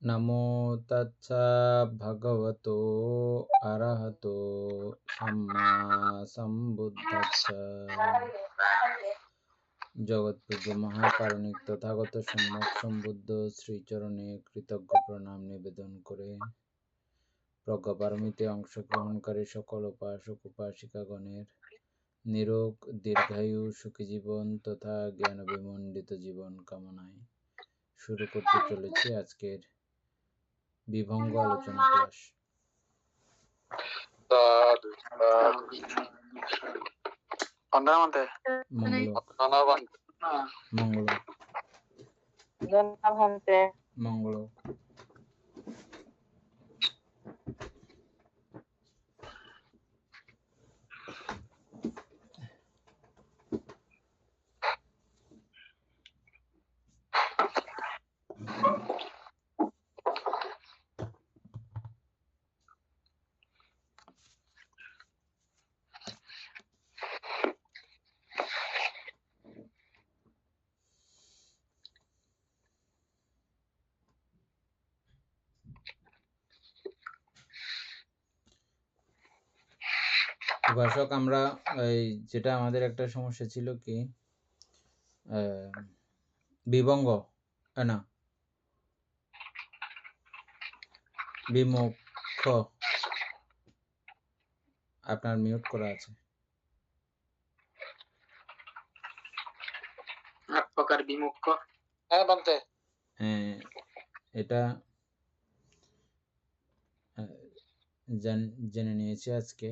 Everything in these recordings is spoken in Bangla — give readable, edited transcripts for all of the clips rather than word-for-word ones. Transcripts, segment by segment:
नमो तच्चा भगवतो अरहतो सम्मा सम्बुद्धस्स। जगत्पूज्य महाकारुणिक तथागत सम्यक सम्बुद्ध श्रीचरणे कृतज्ञ प्रणाम निवेदन करे प्रज्ञापारमिते अंशग्रहणकारी सकल उपासक उपासिकागणेर निरोग दीर्घायु सुखी जीवन तथा ज्ञान विमंडित जीवन कामनाয় शुरू करते चलेছি আজকের বিভঙ্গ আলোচনা ক্লাস। মঙ্গলক মঙ্গলক মঙ্গলক। উপাসক আমরা এই যেটা আমাদের একটা সমস্যা ছিল কি বিভঙ্গ না বিমুখ, আপনার মিউট করা আছে। প্রকার বিমুখ, হ্যাঁ বলতে, হ্যাঁ এটা জেনে নিয়েছি আজকে।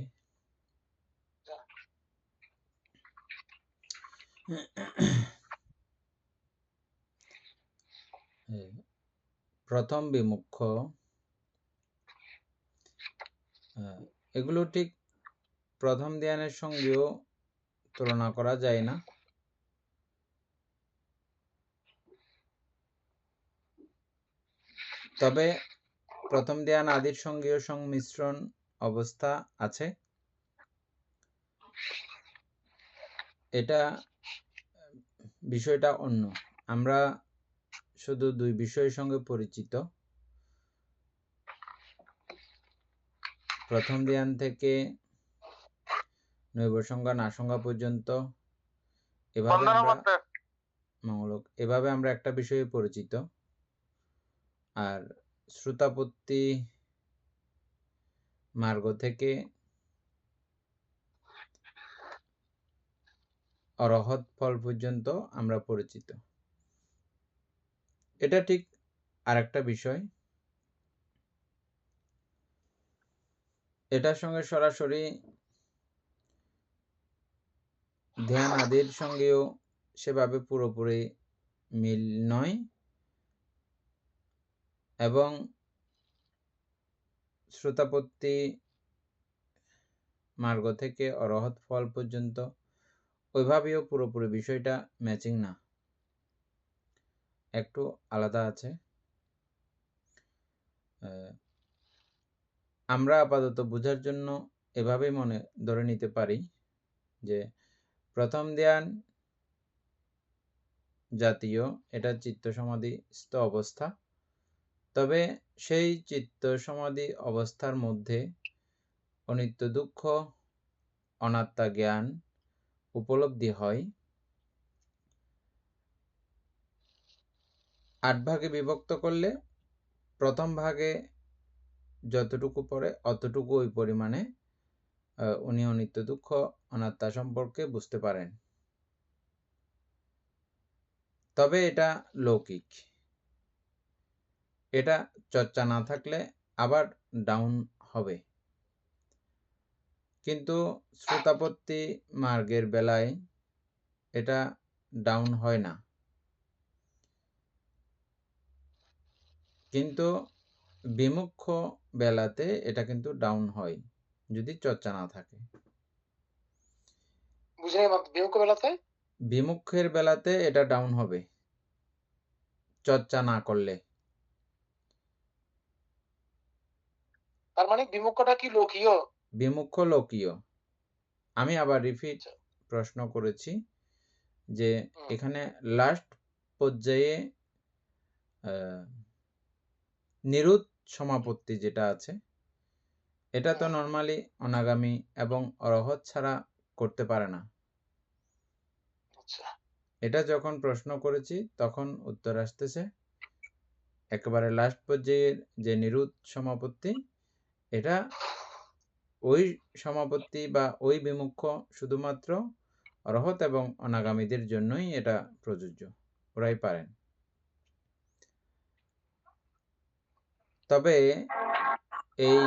প্রথম বিমুখ এগুলো ঠিক প্রথম ধ্যানের সঙ্গেও তুলনা করা যায় না। তবে প্রথম ধ্যান আদির সঙ্গেও সংমিশ্রণ অবস্থা আছে। এটা বিষয়টা অন্য। আমরা শুধু দুই বিষয়ের সঙ্গে পরিচিত। প্রথম ধ্যান থেকে নৈবসংজ্ঞা নাসংজ্ঞা পর্যন্ত এভাবে আমরা একটা বিষয়ে পরিচিত। আর শ্রুতাপত্তি মার্গ থেকে অরহত ফল পর্যন্ত আমরা পরিচিত। এটা ঠিক আরেকটা বিষয়। এটার সঙ্গে সরাসরি ধ্যান আদির সঙ্গেও সেভাবে পুরোপুরি মিল নয়, এবং শ্রুতাপত্তি মার্গ থেকে অরহত ফল পর্যন্ত ওইভাবেও পুরোপুরি বিষয়টা ম্যাচিং না, একটু আলাদা আছে। আমরা আপাতত বোঝার জন্য এভাবেই মনে ধরে নিতে পারি যে প্রথম ধ্যান জাতীয়, এটা চিত্ত সমাধিস্থ অবস্থা। তবে সেই চিত্ত সমাধি অবস্থার মধ্যে অনিত্য দুঃখ অনাত্মা জ্ঞান উপলব্ধি হয়। 8 ভাগে বিভক্ত করলে প্রথম ভাগে যতটুকু পড়ে অতটুকু ওই পরিমাণে উনি অনিত্য দুঃখ অনাত্মা সম্পর্কে বুঝতে পারেন। তবে এটা লৌকিক, এটা চর্চা না থাকলে আবার ডাউন হবে। কিন্তু শ্রুতাপত্তি মার্গের বেলায় এটা ডাউন হয় না, কিন্তু বিমুখ বেলাতে এটা কিন্তু ডাউন হয় যদি চর্চা না থাকে। বিমুখের বেলাতে এটা ডাউন হবে চর্চা না করলে। তার মানে বিমুখটা কি লৌকিক? বিমুখ লৌকিক। আমি আবার রিপিট প্রশ্ন করেছি যে এখানে লাস্ট পর্যায়ে নিরুৎ সমাপত্তি যেটা আছে, এটা তো হুম, নর্মালি অনাগামী এবং অরহৎ ছাড়া করতে পারে না। আচ্ছা। এটা যখন প্রশ্ন করেছি তখন উত্তর আসতেছে একেবারে লাস্ট পর্যায়ের যে নিরুৎ সমাপত্তি, এটা ওই সমাপত্তি বা ওই বিমুখ্য শুধুমাত্র অরহৎ এবং অনাগামীদের জন্যই এটা প্রযোজ্য, ওরাই পারেন। তবে এই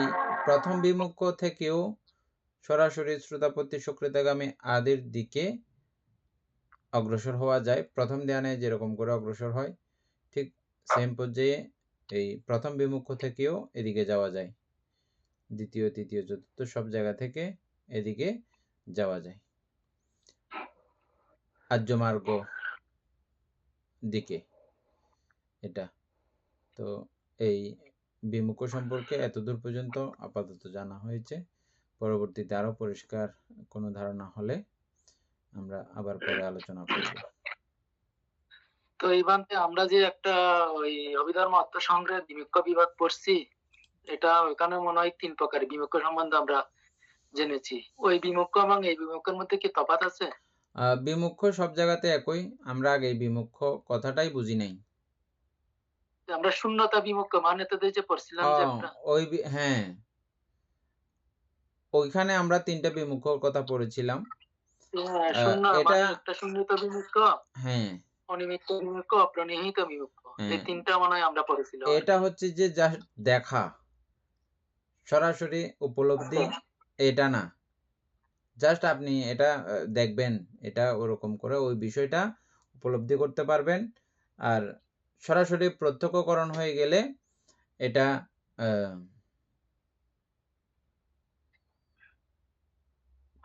প্রথম বিমুখ্য থেকেও সরাসরি শ্রোতাপত্তি সুকৃতাগামী আদির দিকে অগ্রসর হওয়া যায়। প্রথম ধ্যানে যেরকম করে অগ্রসর হয়, ঠিক সেম পর্যায়ে এই প্রথম বিমুখ্য থেকেও এদিকে যাওয়া যায়। দ্বিতীয়, তৃতীয়, চতুর্থ সব জায়গা থেকে এদিকে যাওয়া যায় আর্যমার্গ দিকে। এটা তো এই বিমুখ্য সম্পর্কে এতদূর পর্যন্ত আপাতত জানা হয়েছে। পরবর্তীতে আরো পরিষ্কার কোনো ধারণা হলে আমরা আবার পরে আলোচনা করব। তো এই বান্ধে আমরা যে একটা ওই অভিধর্ম আত্মসংগ্রহের বিমুখ্য বিভাগ পড়ছি, এটা ওখানে মনে হয় 3 প্রকার বিমুখ্য সম্বন্ধে আমরা জেনেছি। ওই বিমুখ্য এবং এই বিমুখ্যের মধ্যে কি তফাৎ আছে? বিমুখ্য সব জায়গাতে একই। আমরা আগে বিমুখ্য কথাটাই বুঝি নাই। আমরা শূন্যতা বিমুখ্য মানে তো যে পড়ছিলাম যে একটা হ্যাঁ, ওইখানে আমরা 3টা বিমুখ্যর কথা পড়েছিলাম। শূন্য এটা মানে একটা শূন্যতা বিমুখ্য, হ্যাঁ, অনিমিত্ত বিমুখ্য, অপ্রনিহিত বিমুখ্য। এই হ্যাঁ, 3টা মনে হয় আমরা পড়েছিলাম আর এটা কি। হচ্ছে যে জাস্ট দেখা, সরাসরি উপলব্ধি এটা না। জাস্ট আপনি এটা দেখবেন, এটা ওরকম করে ওই বিষয়টা উপলব্ধি করতে পারবেন। আর সরাসরি প্রত্যক্ষকরণ হয়ে গেলে এটা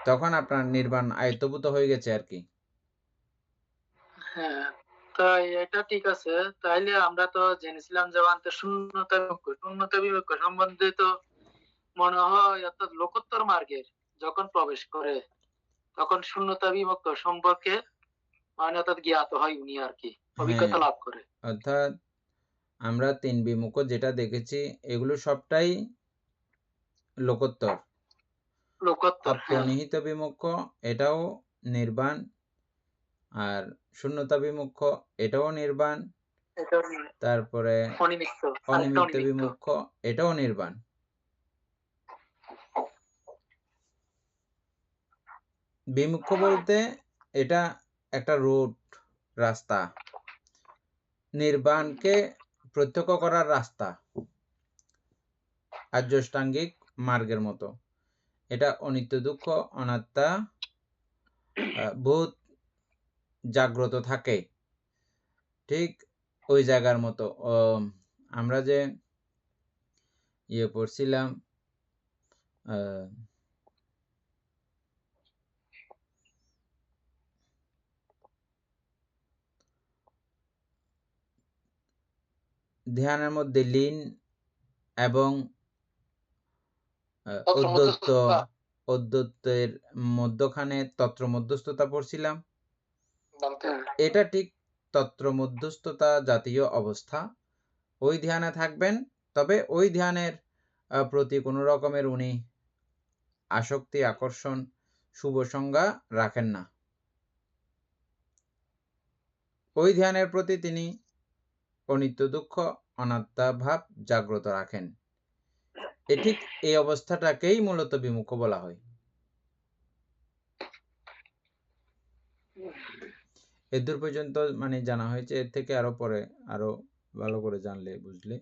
তখন আপনার নির্বাণ আয়ত্তভূত হয়ে গেছে আর কি। হ্যাঁ, তাই এটা ঠিক আছে। তাইলে আমরা তো জেনেছিলাম যে অন্ত শূন্যতা বিমুখ্য সম্বন্ধে তো মনে হয় অর্থাৎ লোকোত্তর মার্গের যখন প্রবেশ করে তখন শূন্যতা বিমুখ্য সম্পর্কে মানে অর্থাৎ জ্ঞাত হয় উনি আর কি, হ্যাঁ, অভিজ্ঞতা লাভ করে। অর্থাৎ আমরা 3 বিমুখ্য যেটা দেখেছি এগুলো সবটাই লোকোত্তর। লোকোত্তর, হ্যাঁ, অপ্রনিহিত বিমুখ্য এটাও নির্বাণ, আর শূন্যতা বিমুখ্য এটাও নির্বাণ, এটা তারপরে অনিমিত্ত, আরেকটা অনিমিত্ত অনিমিত্ত। বিমুখ্য এটাও নির্বাণ। বিমুখ্য বলতে এটা একটা রুট, রাস্তা, নির্বাণকে প্রত্যক্ষ করার রাস্তা, আর্যষ্টাঙ্গিক মার্গের মতো। এটা অনিত্য দুঃখ অনাত্মা বোধ জাগ্রত থাকে, ঠিক ওই জায়গার মতো। আমরা যে পড়ছিলাম ধ্যানের মধ্যে লীন এবং তন্ত্র অদ্বৈত, মধ্যস্থতা অদ্বৈতের মধ্যখানে তত্র মধ্যস্থতা পড়ছিলাম। জানতে এটা ঠিক তত্র মধ্যস্থতা জাতীয় অবস্থা। ওই ধ্যানে থাকবেন, তবে ওই ধ্যানের প্রতি কোনো রকমের উনি আসক্তি, আকর্ষণ, শুভ সংজ্ঞা রাখেন না। ওই ধ্যানের প্রতি তিনি অনিত্য দুঃখ অনাত্মা ভাব জাগ্রত রাখেন। ঠিক এই অবস্থাটাকেই মূলত বিমুখ্য বলা হয়। এদূর পর্যন্ত মানে জানা হয়েছে। এর থেকে আরো পরে আরো ভালো করে জানলে বুঝলে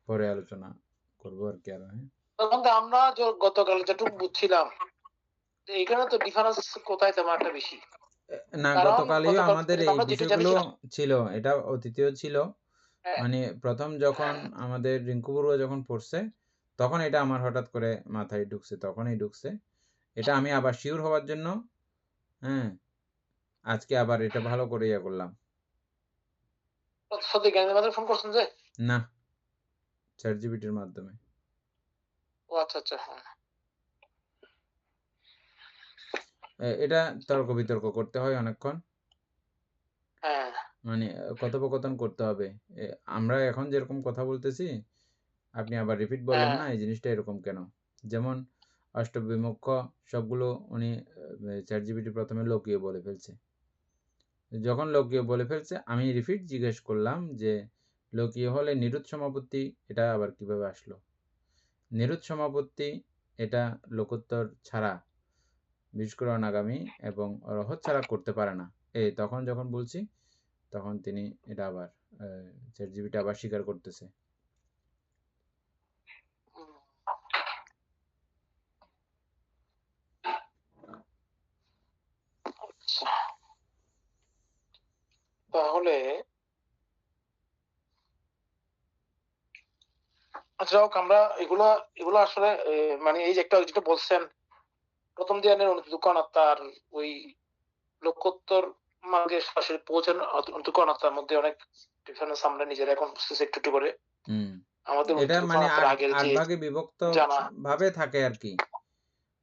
পরে আলোচনা করবো আর কি আরো। হ্যাঁ, তখন তো আমরা গতকাল যেটুকু বুঝছিলাম যে এখানে তো ডিফারেন্স কোথায় তেমন একটা বেশি। না, কারণ গতকালও গতকাল আমাদের এই আমরা যেটা বিষয়গুলো জানিছিলাম ছিল, এটা অতীতেও ছিল। হ্যাঁ, মানে প্রথম যখন আমাদের রিঙ্কু বড়ুয়া যখন পড়ছে তখন এটা আমার হঠাৎ করে মাথায় ঢুকছে, তখনই ঢুকছে। এটা আমি আবার শিওর হওয়ার জন্য হ্যাঁ আজকে আবার এটা ভালো করে ইয়ে করলাম। সত্যি জ্ঞানের মাধ্যমে ফোন করছেন যে? না, চ্যাটজিপিটির মাধ্যমে। ও আচ্ছা, আচ্ছা, হ্যাঁ। এটা তর্ক বিতর্ক করতে হয় অনেকক্ষণ। হ্যাঁ। মানে কথোপকথন করতে হবে। আমরা এখন যেরকম কথা বলতেছি, আপনি আবার রিপিট বললেন না, হ্যাঁ এই জিনিসটা এরকম কেন? যেমন অষ্টবিমুখ্য সবগুলো উনি ChatGPT প্রথমে লোকীয় বলে ফেলছে। যখন লোকীয় বলে ফেলছে, আমি রিপিট জিজ্ঞেস করলাম যে লোকীয় হলে নিরুৎ সমাপত্তি এটা আবার কিভাবে আসলো? নিরুৎ সমাপত্তি এটা লোকোত্তর ছাড়া, বিশেষ করে অনাগামী এবং রহৎ ছাড়া করতে পারে না। তখন যখন বলছি, তখন তিনি এটা আবার ChatGPT আবার স্বীকার করতেছে। উম, আচ্ছা। তাহলে আচ্ছা হোক, আমরা এগুলা এগুলো আসলে মানে এই যে একটা যেটা বলছেন প্রথম ধ্যানের অনুদ্যুক অনাত্মার ওই লোকোত্তর মার্গে সরাসরি পৌঁছানো অনুদ্যুক অনাত্মার মধ্যে অনেক ডিফারেন্স আমরা নিজেরা এখন বুঝতেছি একটু একটু করে। হুম। আমাদের এটা অনুদ্যুক মানে অনাত্মার ৮ আগের ৮ যে ভাগে বিভক্ত জানা। ভাবে থাকে আরকি।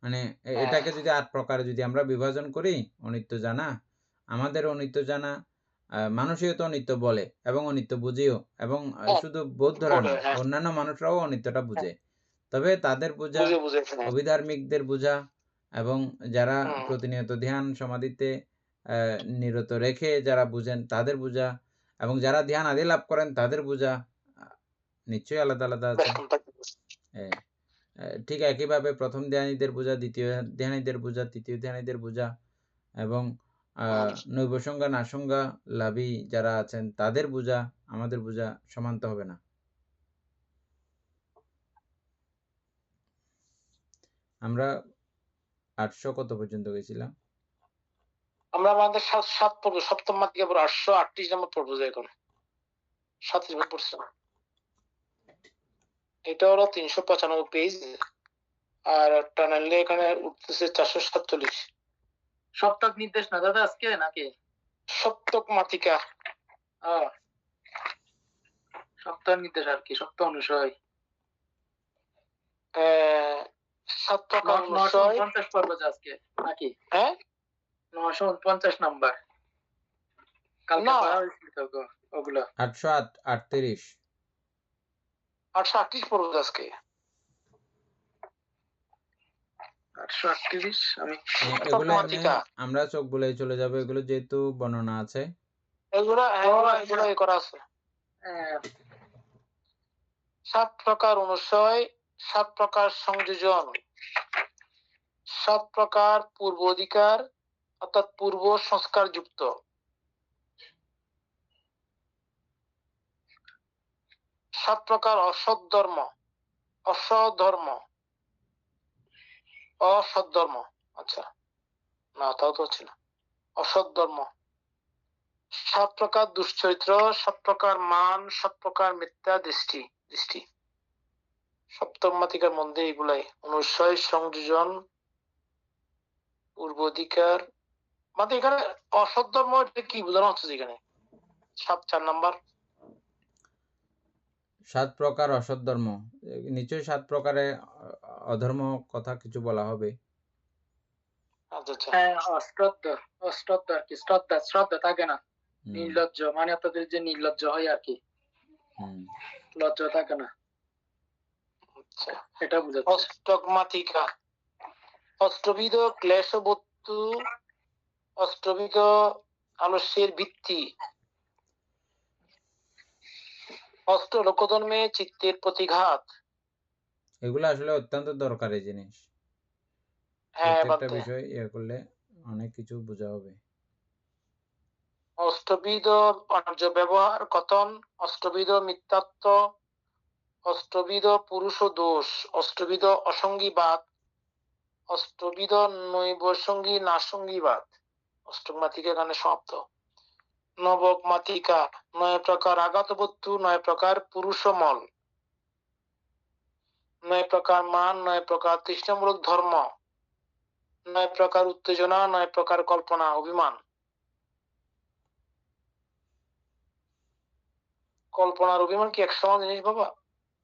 মানে হ্যাঁ এটাকে যদি ৮ প্রকারে যদি আমরা বিভাজন করি, অনিত্য জানা, আমাদের অনিত্য জানা, মানুষেও তো অনিত্য বলে এবং অনিত্য বুঝেও, এবং হ্যাঁ, শুধু বৌদ্ধরা বলে না, হ্যাঁ অন্যান্য মানুষরাও অনিত্যটা হ্যাঁ, বুঝে। তবে তাদের বোঝা, বুঝে বুঝে হ্যাঁ অবিধার্মিকদের বোঝা এবং যারা হুম, প্রতিনিয়ত ধ্যান সমাধিতে নিরত রেখে যারা বুঝেন তাদের বোঝা, এবং যারা ধ্যান আদি লাভ করেন তাদের বোঝা নিশ্চয়ই আলাদা আলাদা বেশ আছে। ঠিক একইভাবে প্রথম ধ্যানীদের বোঝা, দ্বিতীয় ধ্যানীদের বোঝা, তৃতীয় ধ্যানীদের বোঝা এবং নৈবসংজ্ঞা নাসংজ্ঞা লাভী যারা আছেন তাদের বোঝা, আমাদের বোঝা সমান তো হবে না। আমরা 800 কত পর্যন্ত গেছিলাম? আমরা আমাদের সাত পড়বো, সপ্তম মাত্রিকা পর 838 নম্বর পড়বো যে এখন 37 নম্বর পড়ছিলাম। এটা হলো 395 পেজ, আর টানেলে এখানে উঠতেছে 447। সপ্তক নির্দেশ না দাদা আজকে নাকি? সপ্তক মাতিকা সপ্তাহ নির্দেশ আর কি, সপ্তাহ অনুসয়। 7 প্রকার অনুসয়। 949 পর্ব যে আজকে নাকি? হ্যাঁ 949 নাম্বার। কালকে না, পড়া হয়েছিল তো ওগুলো। 838। 838 পড়বো আজকে। 838 আমি সপ্তক এগুলো এমনি মাতিকা আমরা চোখ বুলাই চলে যাবে, এগুলো যেহেতু বর্ণনা আছে। এগুলো এগুলো এ করা আছে। 7 প্রকার অনুসয়, 7 প্রকার সংযোজন, 7 প্রকার পূর্ব অধিকার অর্থাৎ পূর্ব সংস্কার যুক্ত, 7 প্রকার অসৎ ধর্ম, অসধর্ম, অসৎ ধর্ম। আচ্ছা না, তাও তো হচ্ছে না। অসৎ ধর্ম, 7 প্রকার দুশ্চরিত্র, 7 প্রকার মান, 7 প্রকার মিথ্যা দৃষ্টি দৃষ্টি। সপ্তম মাতিকার মধ্যে এগুলাই অনুসয়, সংযোজন, পূর্ব অধিকার। মানে এখানে অসৎ ধর্ম কি বোঝানো হচ্ছে এখানে? 4 নাম্বার 7 প্রকার অসৎ ধর্ম, নিশ্চয়ই 7 প্রকারে অধর্ম কথা কিছু বলা হবে। আচ্ছা আচ্ছা অশ্রদ্ধা আর কি, শ্রদ্ধা থাকে না, নির্লজ্জ মানে আপনাদের যে নির্লজ্জ হয় আর কি, লজ্জা থাকে না, আচ্ছা। এটা বুঝাচ্ছে। অষ্টগমাতিকা, অষ্টবিধ ক্লেশবস্তু, অষ্টবিধ আলস্যের ভিত্তি, অষ্ট লোকধর্মে চিত্তের প্রতিঘাত। এগুলো আসলে অত্যন্ত দরকারি জিনিস। হ্যাঁ প্রত্যেকটা বাদে বিষয় করলে অনেক কিছু বোঝা হবে। অষ্টবিধ অনার্য ব্যবহার কথন, অষ্টবিধ মিথ্যাত্ব, অষ্টবিধ পুরুষ দোষ, অষ্টবিধ অসঙ্গীবাদ, অষ্টবিধ নৈবসঙ্গী নাসঙ্গীবাদ। অষ্টমাতিকা এখানে সমাপ্ত। নবমাতিকা, 9 প্রকার আঘাত বস্তু, 9 প্রকার পুরুষমল, 9 প্রকার মান, 9 প্রকার তৃষ্ণামূলক ধর্ম, 9 প্রকার উত্তেজনা, 9 প্রকার কল্পনা অভিমান। কল্পনার অভিমান কি এক সমান জিনিস বাবা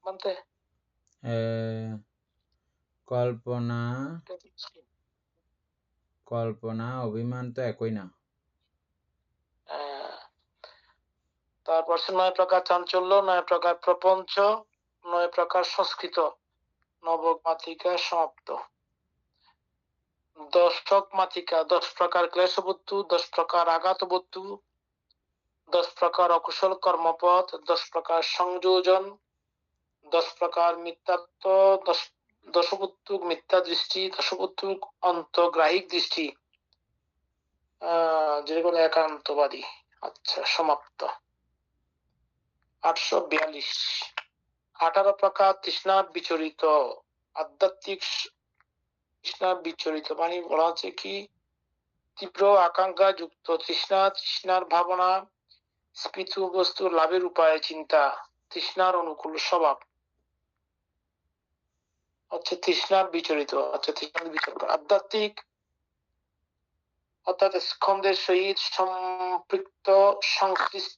মানতে? কল্পনা অভিমান তো একই না। তারপর 9 প্রকার চাঞ্চল্য, 9 প্রকার প্রপঞ্চ, 9 প্রকার সংস্কৃত, নবক মাতিকা সমাপ্ত। দশক মাতিকা, 10 প্রকার ক্লেশবস্তু, 10 প্রকার আঘাতবস্তু, 10 প্রকার অকুশল কর্মপথ, 10 প্রকার সংযোজন, 10 প্রকার মিথ্যাত্ব, দশবুত্তুক মিথ্যা দৃষ্টি, দশবুত্তুক অন্তগ্রাহিক দৃষ্টি, যেগুলো একান্তবাদী। আচ্ছা, সমাপ্ত। 842 18 প্রকার তৃষ্ণা বিচরিত, আধ্যাত্মিক তৃষ্ণা বিচরিত মানে বলা হচ্ছে কি তীব্র আকাঙ্ক্ষা যুক্ত তৃষ্ণা, তৃষ্ণার ভাবনা, স্পৃতু বস্তুর লাভের উপায় চিন্তা, তৃষ্ণার অনুকূল স্বভাব হচ্ছে তৃষ্ণার বিচরিত। আচ্ছা, তৃষ্ণার বিচরিত আধ্যাত্মিক অর্থাৎ স্কন্ধের সহিত সম্পৃক্ত সংশ্লিষ্ট।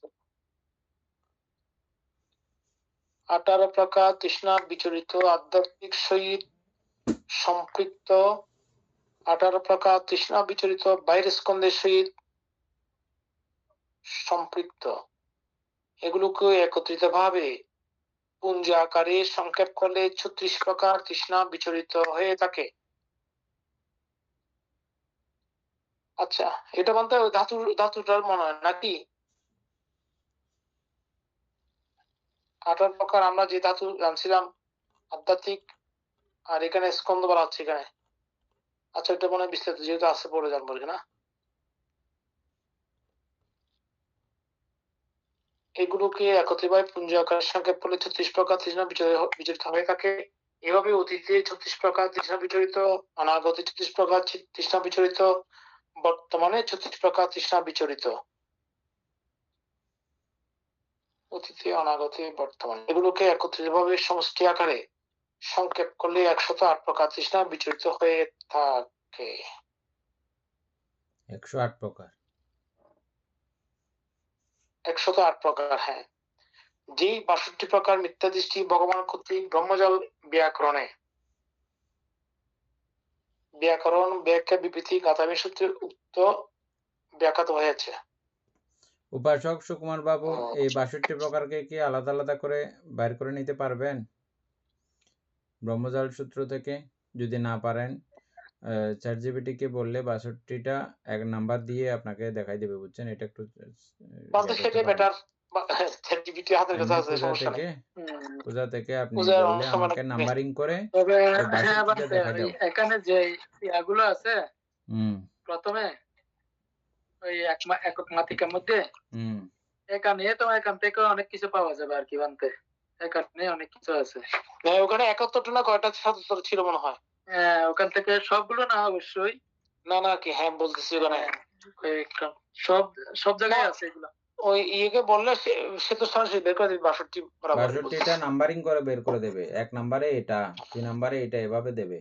18 প্রকার তৃষ্ণার বিচরিত আধ্যাত্মিক সহিত সম্পৃক্ত, 18 প্রকার তৃষ্ণা বিচরিত বাইরের স্কন্ধের সহিত সম্পৃক্ত। এগুলোকে একত্রিত ভাবে পুঞ্জ আকারে সংক্ষেপ করলে 36 প্রকার তৃষ্ণা বিচরিত হয়ে থাকে। আচ্ছা, এটা বলতে ধাতুটার মনে হয় নাকি? 18 প্রকার আমরা যে ধাতু জানছিলাম আধ্যাত্মিক, আর এখানে স্কন্ধ বলা হচ্ছে এখানে। আচ্ছা, এটা মনে হয় বিস্তারিত যেহেতু আছে পরে জানবো না। এগুলোকে একত্রিতভাবে পুঞ্জ আকারে সংক্ষেপ করলে 36 প্রকার তৃষ্ণা বিচরিত হয়ে থাকে। এভাবে অতীতে 36 প্রকার তৃষ্ণা বিচরিত, অনাগতে 36 প্রকার তৃষ্ণা বিচরিত, বর্তমানে 36 প্রকার তৃষ্ণা বিচরিত। অতীতে, অনাগতে, বর্তমানে এগুলোকে একত্রিতভাবে সমষ্টি আকারে সংক্ষেপ করলে 108 প্রকার তৃষ্ণা বিচরিত হয়ে থাকে। 108 প্রকার 108 প্রকার, হ্যাঁ। যেই 62 প্রকার মিথ্যা দৃষ্টি ভগবান কর্তৃক ব্রহ্মজাল ব্যাকরণ ব্যাখ্যা বিবৃতি গাথামী সূত্রে উক্ত ব্যাখ্যাত হয়েছে। উপাসক সুকুমার বাবু, এই 62 প্রকারকে কি আলাদা আলাদা করে বাইর করে নিতে পারবেন ব্রহ্মজাল সূত্র থেকে? যদি না পারেন, চ্যাটজিপিটি কে বললে 62টা এক নাম্বার দিয়ে আপনাকে দেখাই দেবে, বুঝছেন? এটা একটু পূজা থেকে আপনি বললে আমাকে নাম্বারিং করে এখানে যে ইয়াগুলো আছে প্রথমে ওই একক মাতিকার মধ্যে এখানে থেকে অনেক কিছু পাওয়া যাবে আর কি বানতে। এখানে অনেক কিছু আছে। ওখানে 71টা না কয়টা 77 ছিল মনে হয়। হ্যাঁ, ওখান থেকে সবগুলো না অবশ্যই না কি, হ্যাঁ বলতেছি ওখানে সব জায়গায় আছে এগুলো। ওই ইয়েকে বললে সে তো সরাসরি বের করে দেবে 62 বরাবর। 62টা নাম্বারিং করে বের করে দেবে। 1 নম্বরে এটা, 2 নম্বরে এটা, এভাবে দেবে।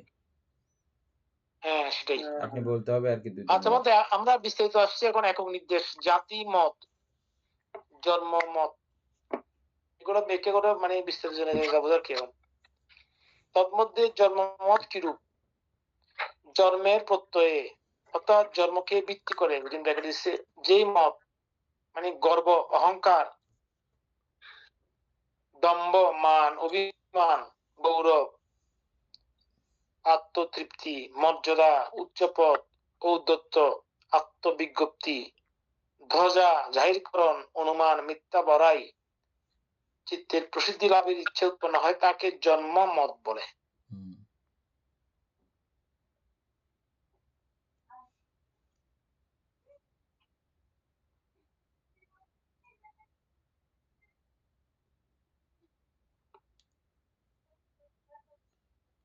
হ্যাঁ, সেটাই আপনি বলতে হবে আর কি। আচ্ছা, বলতে আমরা বিস্তারিত আসছি এখন। একক নির্দেশ, জাতি মত, জন্ম মত, এগুলো ব্যাখ্যা করে মানে বিস্তারিত জেনে যাবো আর কি। এখন তন্মধ্যে জন্ম মত কিরূপ? জন্মের প্রত্যয়ে অর্থাৎ জন্মকে ভিত্তি করে যেই মত মানে গর্ব, অহংকার, দম্ভ, মান, অভিমান, গৌরব, আত্মতৃপ্তি, মর্যাদা, উচ্চপদ, ঔদ্ধত্য, আত্মবিজ্ঞপ্তি, ধ্বজা, জাহিরকরণ, অনুমান, মিথ্যা বড়াই, চিত্তের প্রসিদ্ধি লাভের ইচ্ছে উৎপন্ন হয়, তাকে জন্ম মত বলে।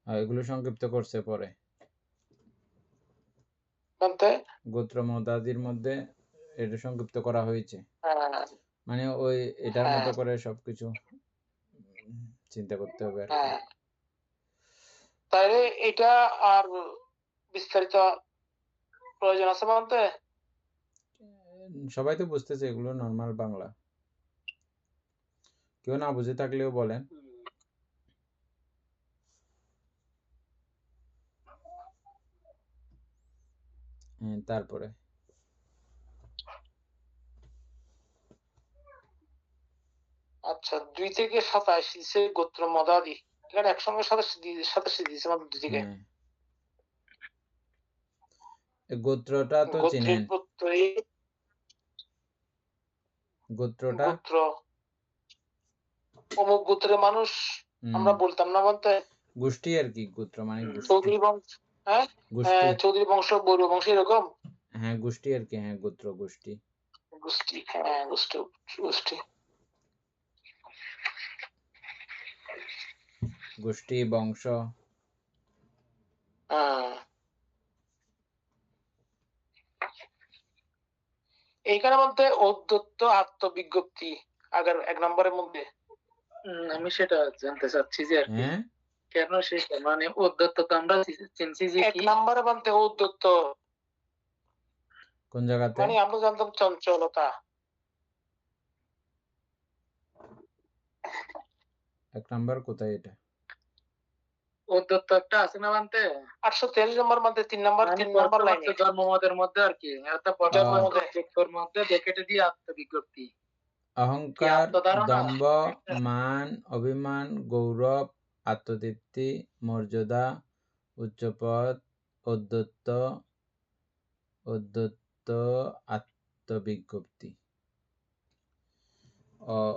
এগুলো সংক্ষিপ্ত করছে পরে গোত্র মতাদির মধ্যে এটা সংক্ষিপ্ত করা হয়েছে। মানে ওই এটার মতো করে সবকিছু চিন্তা করতে হবে আর কি। তাইলে এটা আর বিস্তারিত প্রয়োজন আছে বলতে? সবাই তো বুঝতেছে, এগুলো নরমাল বাংলা। কেউ না বুঝে থাকলেও বলেন। তারপরে আচ্ছা 2 থেকে 27 দিছে গোত্র মদাদি। এখানে একসঙ্গে 27 দিছে মানে 2 থেকে। হ্যাঁ এই গোত্রটা তো গোত্রের চিনেন, প্রত্যয়ে গোত্রটা গোত্র অমুক গোত্রের মানুষ আমরা বলতাম না বলতে গোষ্ঠী আর কি, গোত্র মানে গোষ্ঠী, চৌধুরী বংশ, হ্যাঁ গোষ্ঠী, চৌধুরী বংশ বড় বংশ এরকম হ্যাঁ গোষ্ঠী আর কি, হ্যাঁ গোত্র গোষ্ঠী, গোষ্ঠী, হ্যাঁ গোষ্ঠী গোষ্ঠী গোষ্ঠী বংশ। এইখানে মধ্যে উদ্যত্ত আত্মবিজ্ঞপ্তি আগের 1 নম্বরের মধ্যে আমি সেটা জানতে চাচ্ছি যে আর কি হ্যাঁ কেন সেটা মানে উদ্যত্ত তো আমরা চিনছি যে 1 কি নম্বরে মধ্যে উদ্যত্ত কোন জায়গাতে? মানে আমরা জানতাম চঞ্চলতা। 1 নাম্বার কোথায় এটা? উদ্যত্ত একটা আছে না মানতে 843 নম্বর মধ্যে 3 নম্বর মানে 3 নম্বর লাইনে জন্মমতের মধ্যে আর কি অর্থাৎ জন্মমতের মধ্যে ব্র্যাকেটে দিয়ে আত্মবিজ্ঞপ্তি, অহংকার, আত্মধারণা, দম্ভ, মান, অভিমান, গৌরব, আত্মতৃপ্তি, মর্যাদা, উচ্চপদ, ঔদ্ধত্য, ঔদ্ধত্য, আত্মবিজ্ঞপ্তি।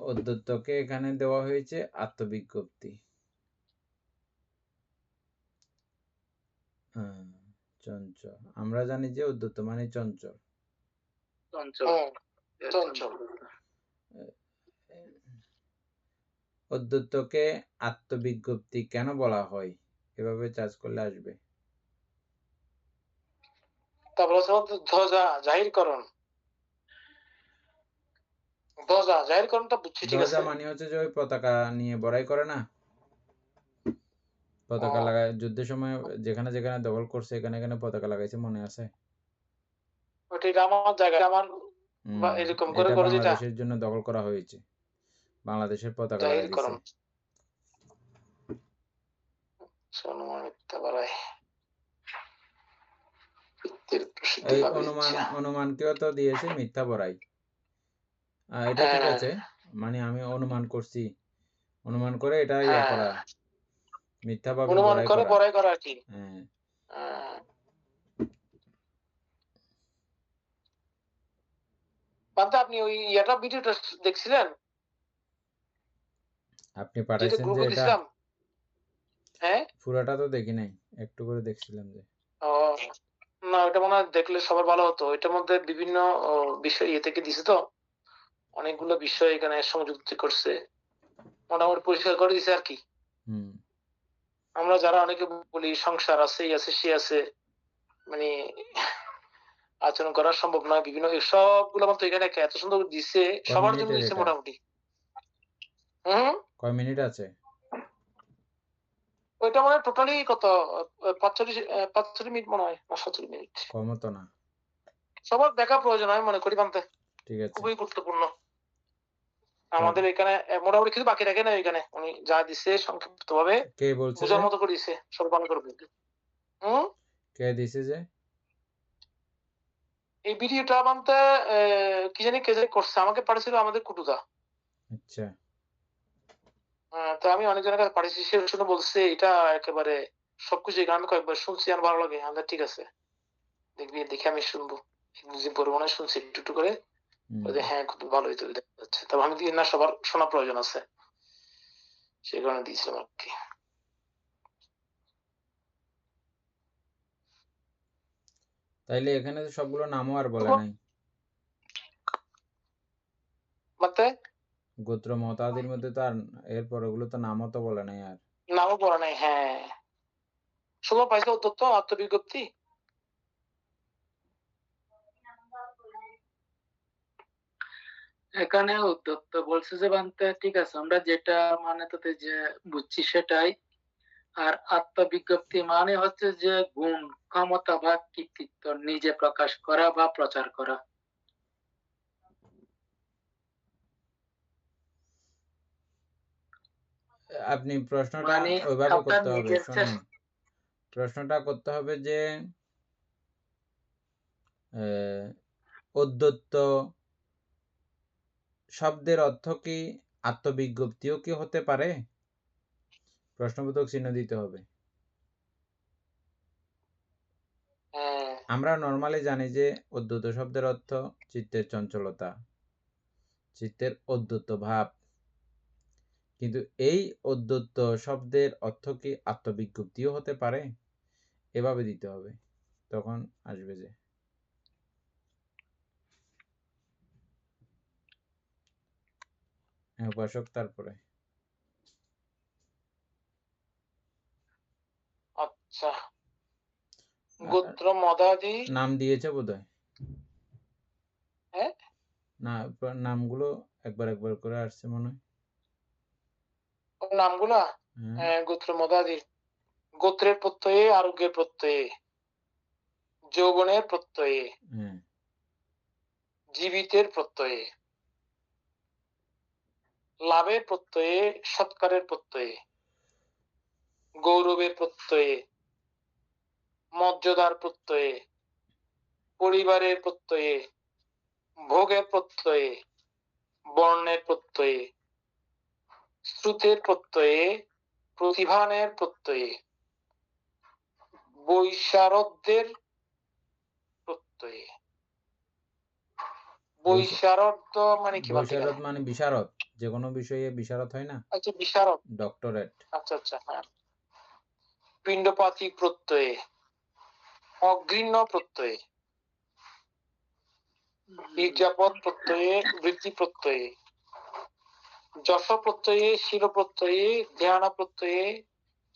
ঔদ্ধত্যকে এখানে দেওয়া হয়েছে আত্মবিজ্ঞপ্তি। চঞ্চল, আমরা জানি যে ঔদ্ধত্য মানে চঞ্চল। চঞ্চল ঔদ্ধত্যকে আত্মবিজ্ঞপ্তি কেন বলা হয়? এভাবে চার্জ করলে আসবে। তারপর হচ্ছে ধ্বজা জাহিরকরণ। ধ্বজা জাহিরকরণটা বুঝছি, ঠিক আছে। ধ্বজা মানে হচ্ছে যে ওই পতাকা নিয়ে বড়াই করে না, পতাকা লাগায় যুদ্ধের সময় যেখানে যেখানে দখল করছে এখানে এখানে পতাকা লাগাইছে, মনে আছে? ওটা আমার জায়গা আমার বা এরকম করে এটা করে যেটা বাংলাদেশের জন্য দখল করা হয়েছে, বাংলাদেশের পতাকা লাগাই দিয়েছে। জাহিরকরণ মিথ্যা বাড়ায় এই অনুমানকেও তো দিয়েছে মিথ্যা বড়াই। এটা ঠিক আছে, মানে আমি অনুমান করছি, অনুমান করে এটা ইয়া করা, মিথ্যাভাবে অনুমান করে বড়াই করা আর কি। হ্যাঁ বান্দা আপনি ওই ইয়াটা ভিডিওটা দেখছিলেন? আপনি পাঠাইছেন যে এটা? হ্যাঁ পুরোটা তো দেখি নাই, একটু করে দেখছিলাম যে। না ওটা মনে হয় দেখলে সবার ভালো হতো। এটার মধ্যে বিভিন্ন বিষয় ইয়ে থেকে দিছে তো, অনেকগুলো বিষয় এখানে সংযুক্ত করছে, মোটামুটি পরিষ্কার করে দিছে আর কি। আমরা যারা অনেকে বলি সংসার আছে এই আছে সে আছে, মানে আচরণ করা সম্ভব নয়, বিভিন্ন সবগুলো মতো এখানে এত সুন্দর দিছে, সবার জন্য দিছে মোটামুটি। কয় মিনিট আছে ওইটা মানে টোটালি কত 45 মিনিট মনে হয়, না 70 মিনিট, কম তো না। সবার দেখা প্রয়োজন আমি মনে করি বানতে, ঠিক আছে, খুবই গুরুত্বপূর্ণ। আমাদের এখানে মোটামুটি কিছু বাকি রাখে না, এখানে উনি যা দিছে সংক্ষিপ্ত ভাবে কে বলছে বোঝার মতো করে দিছে, সব ভালো করে বলতে। কে দিছে যে এই ভিডিওটা বানতে কি জানি কে জানি করছে, আমাকে পাঠিয়েছিল আমাদের কুটুদা। আচ্ছা তো আমি অনেকজনের কাছে পাঠিয়েছি, সে শুনে বলছে এটা একেবারে সবকিছু আমি কয়েকবার শুনছি আর ভালো লাগে। আমাদের ঠিক আছে দেখবি, দেখে আমি শুনবো, বুঝি পড়বো না, শুনছি একটু একটু করে, হ্যাঁ খুব ভালো হইতে দেখা যাচ্ছে। তবে আমি দিই না, সবার শোনা প্রয়োজন আছে, সেই কারণে দিয়েছিলাম আর কি। তাইলে এখানে তো সবগুলো নামও আর বলে নাই, মানে গোত্র মতাদির মধ্যে তো আর এরপর ওগুলো তো নামও তো বলে নাই, আর নামও বলা নাই। হ্যাঁ শুভ পাইছে উদ্যত্ত আত্মবিজ্ঞপ্তি। এখানে উদ্যত্ত বলছে যে বানতে, ঠিক আছে আমরা যেটা মানে তোতে যে বুঝছি সেটাই। আর আত্মবিজ্ঞপ্তি মানে হচ্ছে যে গুণ, ক্ষমতা বা কৃতিত্ব নিজে প্রকাশ করা বা প্রচার করা। আপনি প্রশ্নটা ওইভাবে করতে হবে, শুনুন প্রশ্নটা করতে হবে যে উদ্যত্ত শব্দের অর্থ কি আত্মবিজ্ঞপ্তিও কি হতে পারে? প্রশ্নবোধক চিহ্ন দিতে হবে। আমরা নর্মালি জানি যে উদ্ধত শব্দের অর্থ চিত্তের চঞ্চলতা, চিত্তের ঔদ্ধত্য ভাব, কিন্তু এই ঔদ্ধত্য শব্দের অর্থ কি আত্মবিজ্ঞপ্তিও হতে পারে? এভাবে দিতে হবে, তখন আসবে যে উপাসক। তারপরে আচ্ছা, গোত্র মদাদি নাম দিয়েছে বোধহয়। হ্যাঁ, না, নামগুলো একবার একবার করে আসছে মনে হয়। নামগুলা হ্যাঁ, গোত্র মদাদি, গোত্রের প্রত্যয়ে, আরোগ্যের প্রত্যয়ে, যৌবনের প্রত্যয়ে, হ্যাঁ, জীবিতের প্রত্যয়ে, লাভের প্রত্যয়ে, সৎকারের প্রত্যয়ে, গৌরবের প্রত্যয়ে, মর্যাদার প্রত্যয়ে, পরিবারের প্রত্যয়ে, ভোগের প্রত্যয়ে, বর্ণের প্রত্যয়ে, শ্রুতের প্রত্যয়ে, প্রতিভানের প্রত্যয়ে, বৈশারদ্যের প্রত্যয়ে। বৈশারদ মানে কি? বৈশারদ মানে বিশারদ, যে কোনো বিষয়ে বিশারদ হয় না? আচ্ছা, বিশারদ, ডক্টরেট। আচ্ছা আচ্ছা, হ্যাঁ। পিণ্ডপাতিক প্রত্যয়ে, অগ্রীণ্য প্রত্যয়ে, বীর্যাপদ প্রত্যয়ে, বৃত্তি প্রত্যয়ে, যশ প্রত্যয়ে, শিল প্রত্যয়ে, ধ্যান প্রত্যয়ে,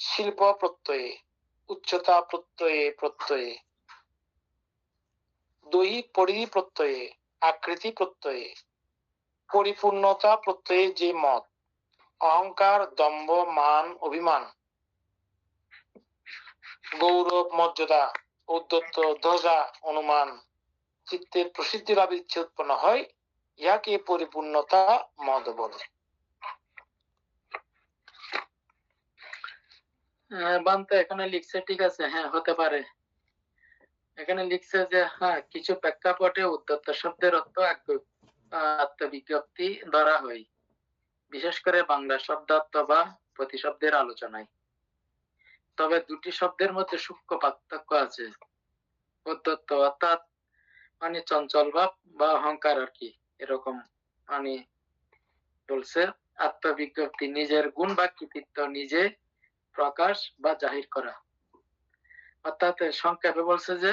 শিল্প প্রত্যয়ে, উচ্চতা প্রত্যয়ে, প্রত্যয়ে, দৈহিক পরিধি প্রত্যয়ে, আকৃতি প্রত্যয়ে, পরিপূর্ণতা প্রত্যয়ে যে মত, অহংকার, দম্ভ, মান, অভিমান, গৌরব, মর্যাদা, ঔদ্ধত্য, ধ্বজা, অনুমান, চিত্তের প্রসিদ্ধি লাভের ইচ্ছে উৎপন্ন হয়, ইহাকে পরিপূর্ণতা মদ বলে। বান্তে এখানে লিখছে, ঠিক আছে, হ্যাঁ হতে পারে। এখানে লিখছে যে হ্যাঁ, কিছু প্রেক্ষাপটে উদ্ধত শব্দের অর্থ আত্মবিজ্ঞপ্তি ধরা হয়, বিশেষ করে বাংলা শব্দার্থ বা প্রতিশব্দের আলোচনায়। তবে দুটি শব্দের মধ্যে সূক্ষ্ম পার্থক্য আছে। উদ্ধত অর্থাৎ মানে চঞ্চল ভাব বা অহংকার আর কি, এরকম মানে বলছে। আত্মবিজ্ঞপ্তি নিজের গুণ বা কৃতিত্ব নিজে প্রকাশ বা জাহির করা। অর্থাৎ সংক্ষেপে বলছে যে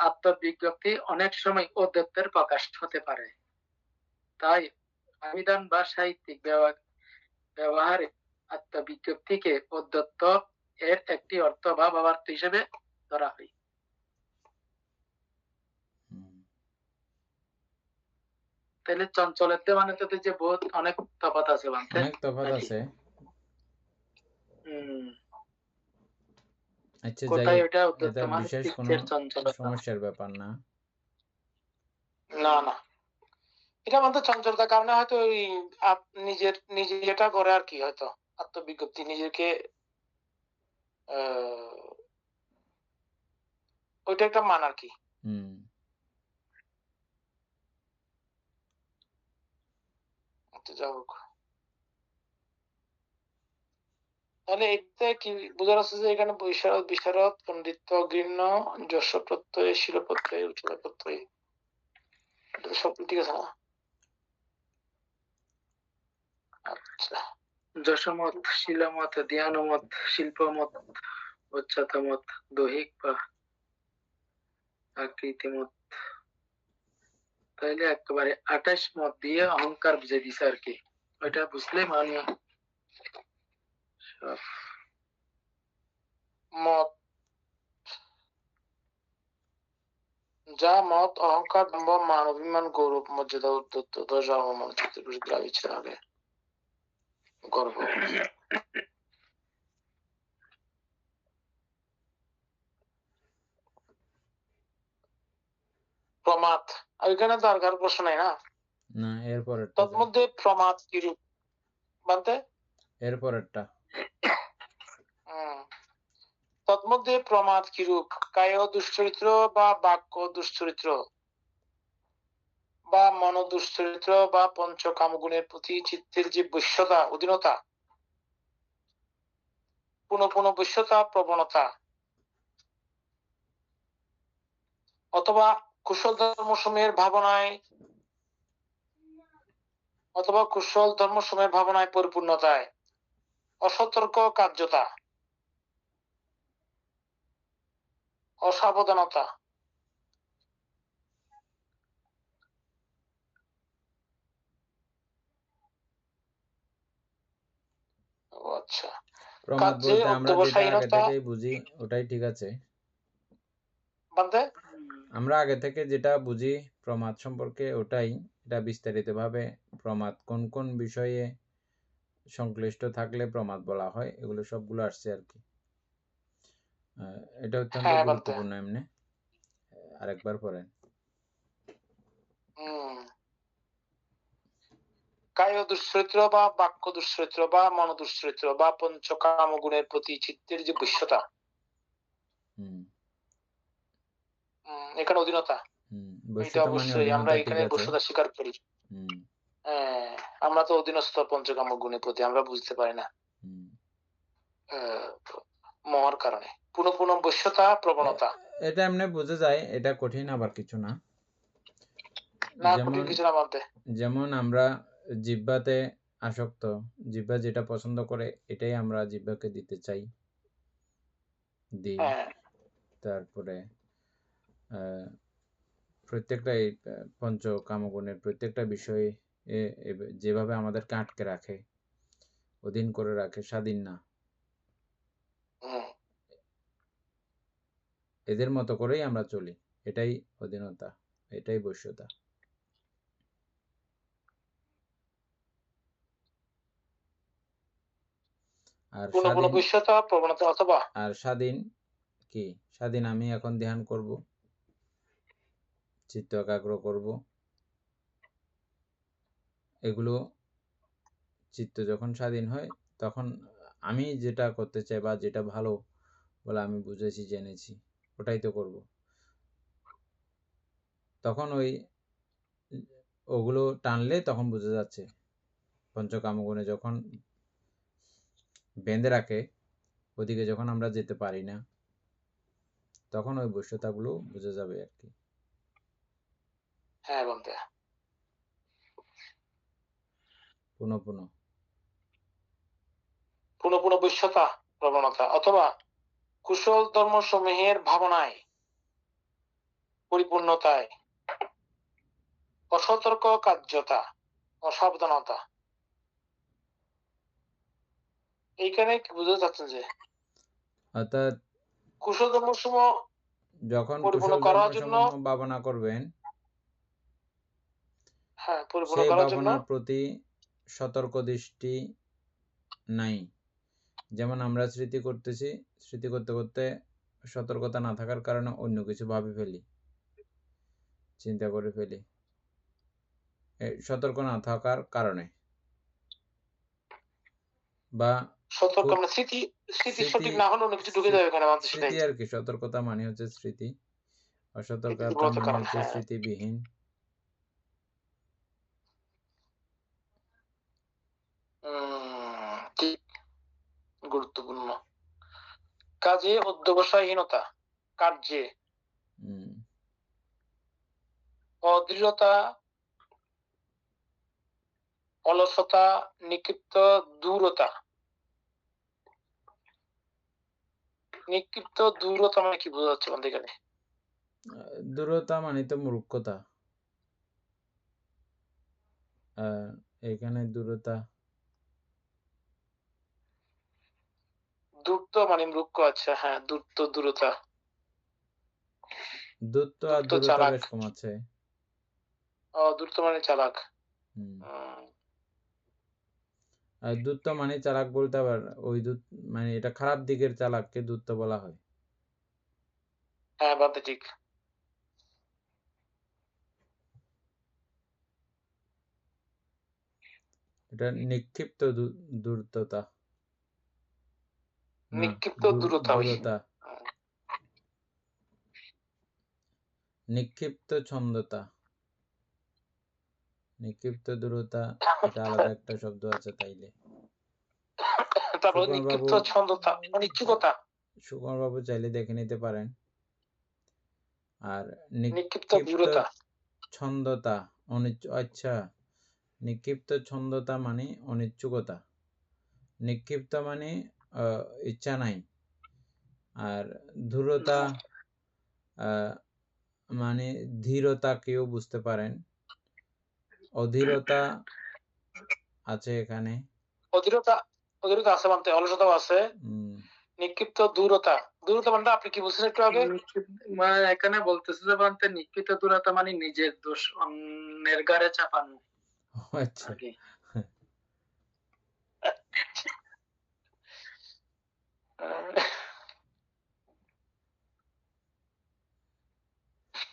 আত্মবিজ্ঞপ্তি অনেক সময় ঔদ্ধত্যের প্রকাশ হতে পারে। তাই অভিধান বা সাহিত্যিক ব্যবহারে আত্মবিজ্ঞপ্তিকে ঔদ্ধত্য এর একটি অর্থ বা ভাবার্থ হিসেবে ধরা হয়। তাহলে চঞ্চলের মানে তো যে বহুত অনেক তফাৎ আছে, অনেক তফাৎ আছে। আচ্ছা, কোথায় ওটা উদ্ধত এটা মানে বিশেষ কোনো চিত্তের চঞ্চলতা। সমস্যার ব্যাপার না। না না, এটা মানে চঞ্চলতার কারণে হয়তো ওই নিজে এটা করে আর কি, হয়তো আত্মবিজ্ঞপ্তি নিজেকে ওইটা একটা মান আর কি। যা হোক, তাহলে এটা কি বোঝা যাচ্ছে যে এখানে বৈশারদ, বিশারদ, পণ্ডিত্য, গৃহ্ণ, যশ প্রত্যয়, শিল প্রত্যয়, উচ্চতা প্রত্যয়, সব ঠিক আছে না? আচ্ছা, যশমত, শিলামত, ধ্যানমত, শিল্পমত, উচ্চতমত, দৈহিক বা আকৃতিমত। তাইলে একেবারে 28 মত দিয়ে অহংকার বুঝে দিছে আর কি। ওইটা বুঝলে মানে মত, যা মত, অহংকার, দম্ভ, মান, অভিমান, গৌরব, মর্যাদা, উদ্ধত্ত, ধ্বজা, অনুমান, চিত্তের প্রসিদ্ধি লাভ, ইচ্ছা হবে, গর্ব। প্রমাদ, ওইখানে তো আর কারো প্রশ্ন নাই না? না, এরপরেরটা। তন্মধ্যে প্রমাদ কিরূপ বানতে? এরপরেরটা। তন্মধ্যে প্রমাদ কিরূপ? কায় দুশ্চরিত্র বা বাক্য দুশ্চরিত্র বা মনোদুশ্চরিত্র বা পঞ্চকামগুণের প্রতি চিত্তের যে বশ্যতা, অধীনতা, পুনঃ বশ্যতা, প্রবণতা, অথবা কুশল ধর্মসমূহের ভাবনায় পরিপূর্ণতায়, অসতর্ক কার্যতা, অসাবধানতা, আচ্ছা, প্রমাদ কার্যে বলতে আমরা যেটা আগে অধ্যবসায়হীনতা, থেকেই বুঝি ওটাই ঠিক আছে। বাদে আমরা আগে থেকে যেটা বুঝি প্রমাদ সম্পর্কে ওটাই, এটা বিস্তারিতভাবে প্রমাদ কোন কোন বিষয়ে সংশ্লিষ্ট থাকলে প্রমাদ বলা হয়, এগুলো সবগুলো আসছে আর কি। এটা অত্যন্ত হ্যাঁ বাদে গুরুত্বপূর্ণ। এমনি আরেকবার পড়েন। কায় দুশ্চরিত্র বা বাক্য দুশ্চরিত্র বা মনোদুশ্চরিত্র বা পঞ্চকাম গুণের প্রতি চিত্তের যে বশ্যতা, এখানে অধীনতা, এটা বশ্যতা মানে অবশ্যই আমরা অধীনতা, ঠিক এখানে আছে। বশ্যতা স্বীকার করি। আমরা তো অধীনস্থ পঞ্চকাম গুণের প্রতি আমরা বুঝতে পারি না মোহর কারণে। পুনঃ বশ্যতা, প্রবণতা, এটা এমনি বোঝা যায়, এটা কঠিন আবার কিছু না। না কঠিন কিছু না বলতে, যেমন আমরা জিহ্বাতে আসক্ত, জিহ্বা যেটা পছন্দ করে এটাই আমরা জিহ্বাকে দিতে চাই, দিই। তারপরে প্রত্যেকটা এই পঞ্চকামগুণের প্রত্যেকটা বিষয়ে যেভাবে আমাদেরকে আটকে রাখে, অধীন করে রাখে, স্বাধীন না, এদের মতো করেই আমরা চলি, এটাই অধীনতা, এটাই বশ্যতা। আর বশ্যতা, প্রবণতা, অথবা আর স্বাধীন কি? স্বাধীন আমি এখন ধ্যান করব, চিত্ত একাগ্র করব, এগুলো চিত্ত যখন স্বাধীন হয় তখন আমি যেটা করতে চাই বা যেটা ভালো বলে আমি বুঝেছি, জেনেছি, ওটাই তো করব। তখন ওগুলো টানলে তখন বোঝা যাচ্ছে, পঞ্চকামগুণে যখন বেঁধে রাখে ওদিকে যখন আমরা যেতে পারি না, তখন ওই বশ্যতাগুলো বোঝা যাবে আর কি। হ্যাঁ বলতে পুনঃ বশ্যতা, প্রবণতা, অথবা কুশল ধর্মসমূহের ভাবনায় পরিপূর্ণতায়, অসতর্ক কার্যতা, অসাবধানতা। এইখানে কি বুঝতে চাচ্ছেন যে অর্থাৎ কুশল ধর্মসমূহ যখন পরিপূর্ণ কুশল করার জন্য ধর্মসমূহ ভাবনা করবেন, পরিপূর্ণ সেই করার জন্য ভাবনার প্রতি সতর্ক দৃষ্টি নাই। যেমন আমরা স্মৃতি করতেছি, স্মৃতি করতে করতে সতর্কতা না থাকার কারণে অন্য কিছু ভাবে ফেলি, চিন্তা করে ফেলি, সতর্ক না থাকার কারণে। বা সতর্ক, আমরা স্মৃতি সঠিক না হলে অন্য কিছু ঢুকে যাবে এখানে। স্মৃতি আর কি, সতর্কতা মানে হচ্ছে স্মৃতি, অসতর্কতা মানে হচ্ছে স্মৃতিবিহীন। ঠিক, গুরুত্বপূর্ণ। কাজে অধ্যবসায়হীনতা, কার্যে অদৃঢ়তা, অলসতা, নিক্ষিপ্ত দূরতা। নিক্ষিপ্ত দূরতা মানে কি বোঝা যাচ্ছে বলতে গেলে? দূরতা মানে তো মূর্খতা, এখানে দূরতা, দূরত্ব মানে মূর্খ। আচ্ছা, হ্যাঁ, দূরতা, দূরত্ব আর দূরতা বেশ কম আছে। দূরত্ব মানে চালাক। আর দূরত্ব মানে চালাক বলতে আবার ওই মানে এটা খারাপ দিকের চালাককে দূরত্ব বলা হয়। হ্যাঁ বাদে ঠিক। এটা নিক্ষিপ্ত দূরত্বতা, নিক্ষিপ্ত দূরতা, নিক্ষিপ্ত ছন্দতা, নিক্ষিপ্ত দূরতা, এটা আলাদা একটা শব্দ আছে তাইলে। তারপর সুকুমার নিক্ষিপ্ত বাবু ছন্দতা, অনিচ্ছুকতা, সুকুমার বাবু চাইলে দেখে নিতে পারেন। আর নিক্ষিপ্ত নিক্ষিপ্ত দূরতা, ছন্দতা, আচ্ছা, নিক্ষিপ্ত ছন্দতা মানে অনিচ্ছুকতা, নিক্ষিপ্ত মানে ইচ্ছা নাই, আর দূরতা মানে ধীরতা, কেউ বুঝতে পারেন। অধীরতা আছে এখানে। অধীরতা, অধীরতা আছে মানতে, অলসতাও আছে। নিক্ষিপ্ত দূরতা, দূরতা মানে আপনি কি বলছেন একটু আগে? মানে এখানে বলতেছে যে বান্তে নিক্ষিপ্ত দূরতা মানে নিজের দোষ অন্যের ঘাড়ে চাপানো। আচ্ছা,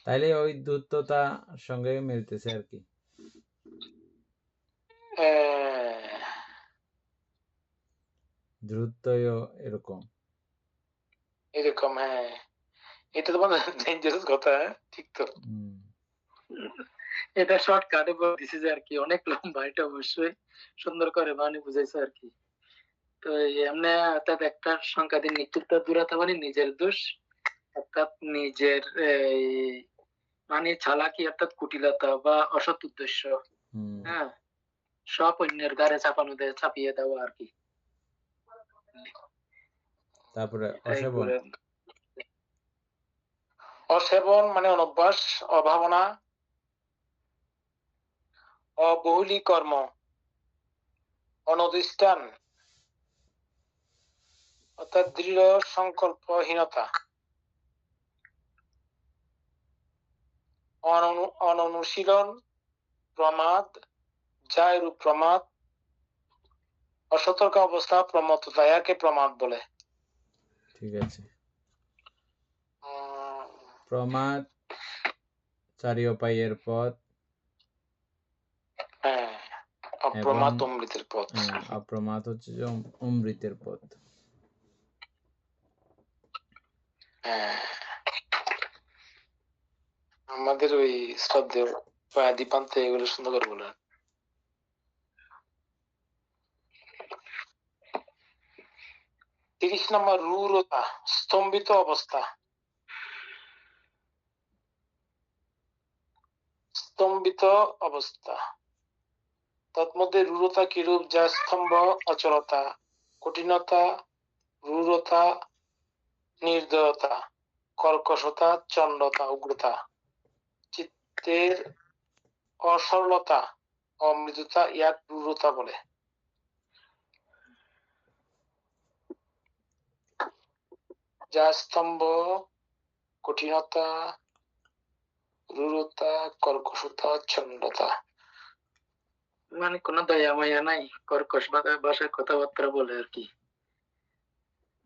তাইলে ওই দ্রুততা সঙ্গে মিলতেছে আর কি। দ্রুতও এরকম এরকম, হ্যাঁ, এটা তো মানে ডেঞ্জারাস কথা, ঠিক তো। এটা শর্টকাটে বলে দিছি যে আর কি, অনেক লম্বা, এটা অবশ্যই সুন্দর করে মানে বুঝাইছে আর কি। তো এমনি অর্থাৎ একটা সংখ্যা দিন, নিক্ষিপ্ত দূরতা মানে নিজের দোষ, অর্থাৎ নিজের মানে চালাকি অর্থাৎ কুটিলতা বা অসৎ উদ্দেশ্য, হ্যাঁ, সব অন্যের ঘাড়ে চাপিয়ে দেওয়া আর কি। তারপরে অসেবন, অসেবন মানে অনভ্যাস, অভাবনা, অবহুলী কর্ম, অনধিষ্ঠান অর্থাৎ দৃঢ় সংকল্পহীনতা, অননুশীলন, প্রমাদ, যা এরূপ প্রমাদ, অসতর্ক অবস্থা, প্রমত্ততা, একে প্রমাদ বলে। ঠিক আছে। প্রমাদ চারিউপায়ের পথ, হ্যাঁ, অপ্রমাদ অমৃতের পথ। অপ্রমাদ হচ্ছে যে অমৃতের পথ। আমাদের ওই শ্রদ্ধেয় দীপান্তে এগুলো সুন্দর করে বলেন। 30 নম্বর রূঢ়তা, স্তম্ভিত অবস্থা। স্তম্ভিত অবস্থা, তন্মধ্যে রূঢ়তা কিরূপ? যা স্তম্ভ, অচলতা, কঠিনতা, রূঢ়তা, নির্দয়তা, কর্কশতা, চণ্ডতা, উগ্রতা, চিত্তের অসরলতা, অমৃদুতা, ইয়াক রূঢ়তা বলে। যা স্তম্ভ, কঠিনতা, রূঢ়তা, কর্কশতা, চণ্ডতা, মানে কোনো দয়া মায়া নাই, কর্কশ ভাষায় কথাবার্তা বলে আর কি,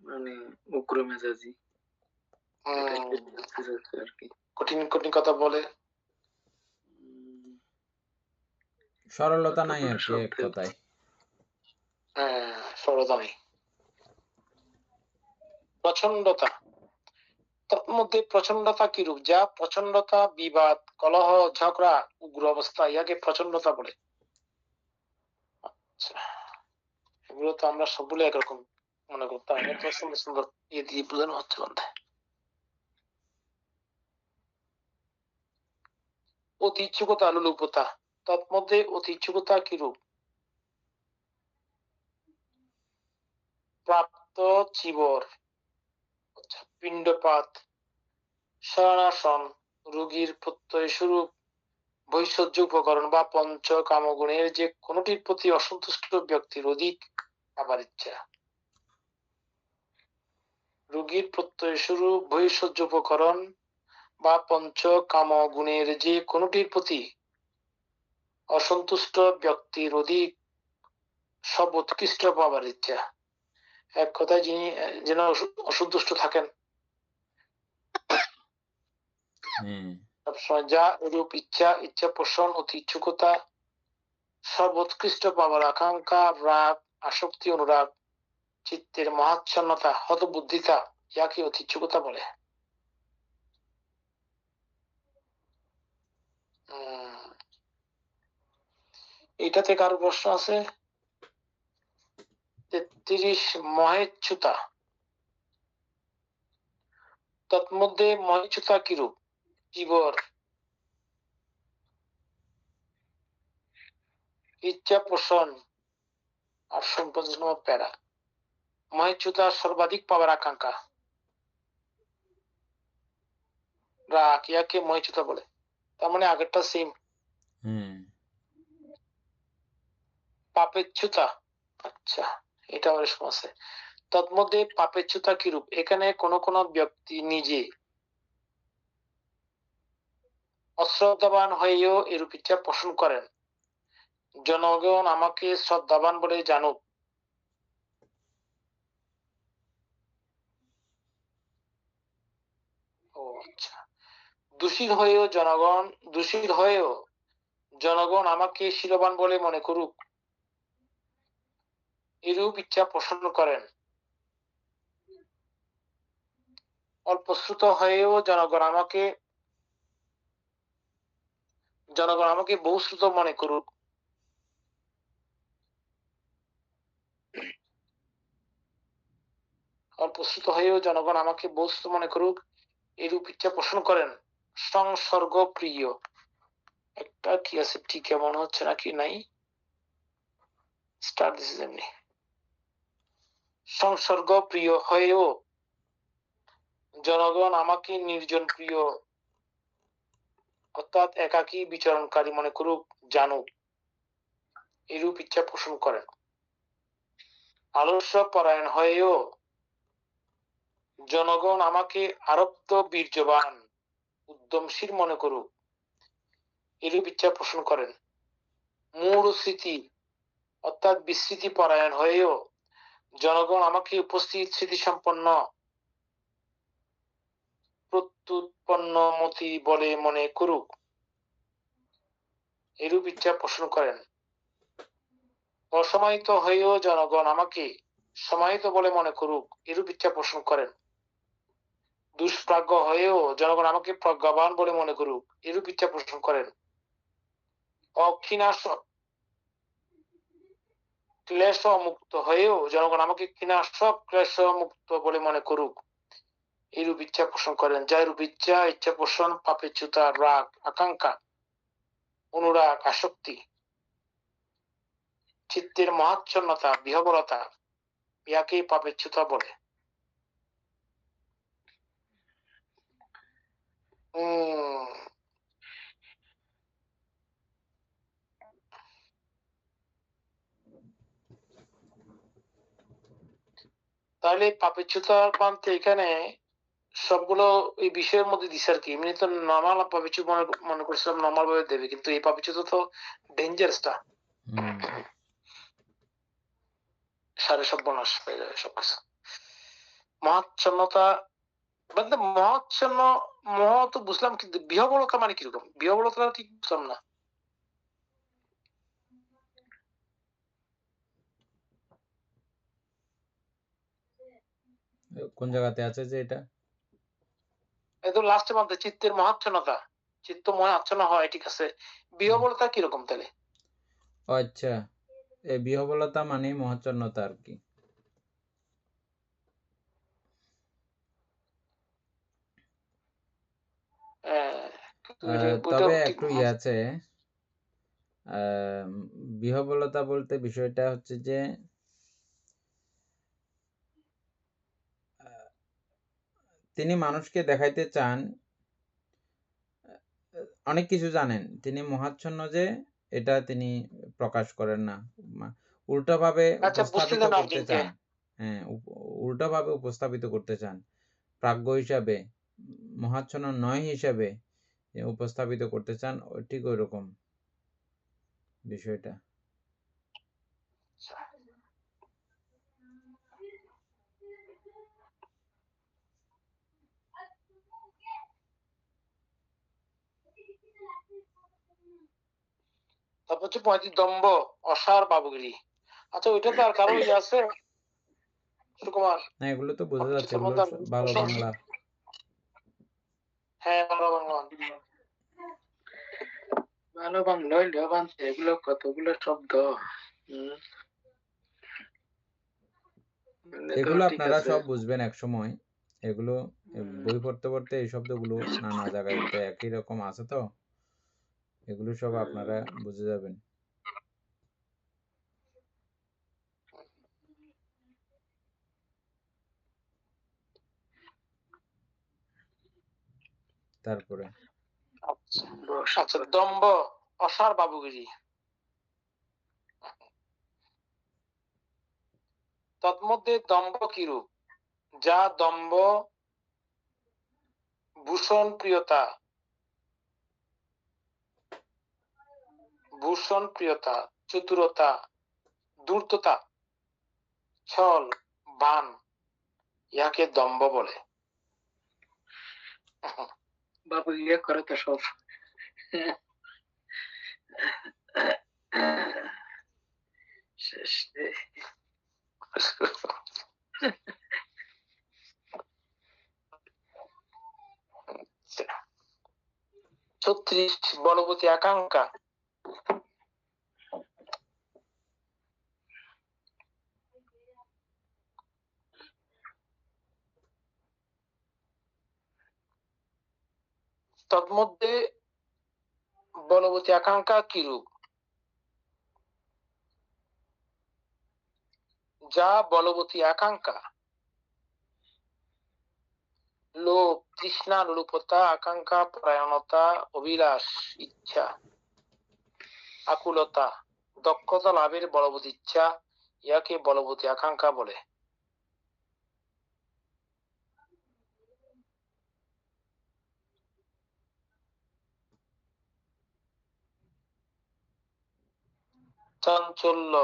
মানে উগ্র মেজাজি আর কি, কঠিন কঠিন কথা বলে, সরলতা নাই আর কি এক কথায়। সরলতা নেই। প্রচন্ডতা, তন্মধ্যে প্রচন্ডতা কিরূপ? যা প্রচন্ডতা, বিবাদ, কলহ, ঝগড়া, উগ্র অবস্থা, ইয়াকে প্রচন্ডতা বলে। আচ্ছা, এগুলো তো আমরা সবগুলো একরকম মনে করতাম, এত সুন্দর সুন্দর ইয়ে দিয়ে বোঝানো হচ্ছে বন্ধে। অতি ইচ্ছুকতা, লোলুপতা, তন্মধ্যে অতি ইচ্ছুকতা কিরূপ? প্রাপ্ত চিবর, পিণ্ডপাত, শয়নাসন, রোগীর প্রত্যয় স্বরূপ বৈষজ্য উপকরণ বা পঞ্চ কামগুণের যে কোনটির প্রতি অসন্তুষ্ট ব্যক্তির অধিক খাবার ইচ্ছা। রোগীর প্রত্যয় স্বরূপ বৈষজ্য উপকরণ বা পঞ্চ কামগুণের যে কোনটির প্রতি অসন্তুষ্ট ব্যক্তির অধিক সব উৎকৃষ্ট পাবার ইচ্ছা। এক কথায় যিনি যেন অসন্তুষ্ট থাকেন সবসময়, যা এরূপ ইচ্ছা, ইচ্ছা পোষণ, অতি ইচ্ছুকতা, সর্বোৎকৃষ্ট পাবার আকাঙ্ক্ষা, রাগ, আসক্তি, অনুরাগ, চিত্তের মহাচ্ছন্নতা, হতবুদ্ধিতা, ইয়াকে অতি ইচ্ছুকতা বলে। এটাতে কারো প্রশ্ন আছে? 33 মহেচ্যুতা। তন্মধ্যে মহেচ্যুতা কিরূপ? জীবর ইচ্ছা পোষণ 849 নম্বর প্যারা। মহেচ্যুতা সর্বাধিক পাওয়ার আকাঙ্ক্ষা। রাগ ইয়াকে মহেচ্যুতা বলে। তার মানে আগেরটা সেম। পাপেচ্যুতা, আচ্ছা এটা আবার এরকম আছে। তন্মধ্যে পাপেচ্যুতা কিরূপ? এখানে কোন কোন ব্যক্তি নিজে অশ্রদ্ধাবান হয়েও এরূপ ইচ্ছা পোষণ করেন। জনগণ আমাকে শ্রদ্ধাবান বলে জানুক। ও আচ্ছা। দোষী হয়েও জনগণ আমাকে শিরবান বলে মনে করুক, এরূপ ইচ্ছা পোষণ করেন। অল্পশ্রুত হয়েও জনগণ আমাকে বহুশ্রুত মনে করুক, অল্পশ্রুত হয়েও জনগণ আমাকে বহুশ্রুত মনে করুক, এরূপ ইচ্ছা পোষণ করেন। সংসর্গ প্রিয় একটা কি আছে, ঠিক এমন হচ্ছে নাকি নাই, স্টার দিস এমনি। সংসর্গ প্রিয় হয়েও জনগণ আমাকে নির্জন প্রিয় অর্থাৎ একাকী বিচরণকারী মনে করুক, জানুক, এরূপ ইচ্ছা পোষণ করেন। আলস্য পরায়ণ হয়েও জনগণ আমাকে আরক্ত বীর্যবান উদ্যমশীল মনে করুক, এরূপ ইচ্ছা পোষণ করেন। মূঢ় স্মৃতি অর্থাৎ বিস্মৃতি পরায়ণ হয়েও জনগণ আমাকে উপস্থিত স্মৃতিসম্পন্ন প্রত্যুৎপন্ন মতি বলে মনে করুক, এরূপ ইচ্ছা পোষণ করেন। অসমাহিত হয়েও জনগণ আমাকে সমাহিত বলে মনে করুক, এরূপ ইচ্ছা পোষণ করেন। দুষ্প্রাজ্ঞ হয়েও জনগণ আমাকে প্রজ্ঞাবান বলে মনে করুক, এরূপ ইচ্ছা পোষণ করেন। অক্ষীণাসক ক্লেশ মুক্ত হয়েও জনগণ আমাকে ক্ষীণাসক ক্লেশ মুক্ত বলে মনে করুক, এরূপ ইচ্ছা পোষণ করেন। যারূপ ইচ্ছা পোষণ পাপেচ্যুতা, রাগ, আকাঙ্ক্ষা, অনুরাগ, আসক্তি, চিত্তের মহাচ্ছন্নতা, বিহবলতা, ইয়াকেই পাপেচ্যুতা বলে। তাহলে পাপেচ্যুতার প্রান্তে এখানে সবগুলো এই বিষয়ের মধ্যে দিছে আর কি। এমনি তো নর্মাল পাপেচ্যুত মনে করছিলাম নর্মাল ভাবে দেবে, কিন্তু এই পাপেচ্যুত তো ডেঞ্জারাসটা, সারে সর্বনাশ হয়ে যাবে সবকিছু। মহাচ্ছন্নতা বলতে মহাচ্ছন্ন, মোহ তো বুঝলাম, কিন্তু বিহবলতা মানে কিরকম? বিহবলতা ঠিক বুঝলাম না। কোন জায়গাতে আছে যে এটা? একদম লাস্টের মধ্যে চিত্তের মহাচ্ছন্নতা, চিত্ত মনে আচ্ছন্ন হয়, ঠিক আছে। বিহবলতা কিরকম তাহলে? আচ্ছা, এই বিহবলতা মানে মহাচ্ছন্নতা আর কি। তবে একটু আছে, বিহবলতা বলতে বিষয়টা হচ্ছে যে তিনি মানুষকে দেখাইতে চান অনেক কিছু জানেন, তিনি মহাচ্ছন্ন যে এটা তিনি প্রকাশ করেন না, উল্টাভাবে উপস্থাপিত করতে চান। হ্যাঁ, উল্টাভাবে উপস্থাপিত করতে চান, প্রাজ্ঞ হিসাবে, মহাচ্ছন্ন নয় হিসাবে উপস্থাপিত করতে চান, ঠিক ওই রকম বিষয়টা। তারপর হচ্ছে 35 দম্ভ, অসার, বাবুগিরি। আচ্ছা, ওইটা তো আর কারো ইয়ে আছে সুকুমার? না, এগুলো তো বোঝা যাচ্ছে, এগুলো ভালো বাংলা। হ্যাঁ, ভালো বাংলা। ভালো বাংলা হইলেও বানতে এগুলো কতগুলো শব্দ। হুম, এমনি তো এগুলো ঠিক আপনারা আছে। সব বুঝবেন এক সময়। এগুলো হুম, বই পড়তে পড়তে এই শব্দগুলো নানা জায়গায় তো একই রকম আছে তো, এগুলো সব আপনারা বুঝে যাবেন। তারপরে আচ্ছা আচ্ছা, দম্ভ, অসার, বাবুগিরি। তন্মধ্যে দম্ভ কিরূপ? যা দম্ভ, ভূষণ প্রিয়তা, চতুরতা, ধূর্ততা, ছল, বান, ইহাকে দম্ভ বলে। বাবু ইয়ে করে তো সব। শেষ রে। আচ্ছা। 36 বলবতী আকাঙ্ক্ষা। তন্মধ্যে বলবতী আকাঙ্ক্ষা কিরূপ? যা বলবতী আকাঙ্ক্ষা: লোভ, তৃষ্ণা, লোলুপতা, আকাঙ্ক্ষা, পরায়ণতা, অভিলাষ, ইচ্ছা, আকুলতা, দক্ষতা লাভের বলবতী ইচ্ছা, ইহাকে বলবতী আকাঙ্ক্ষা বলে। চাঞ্চল্য,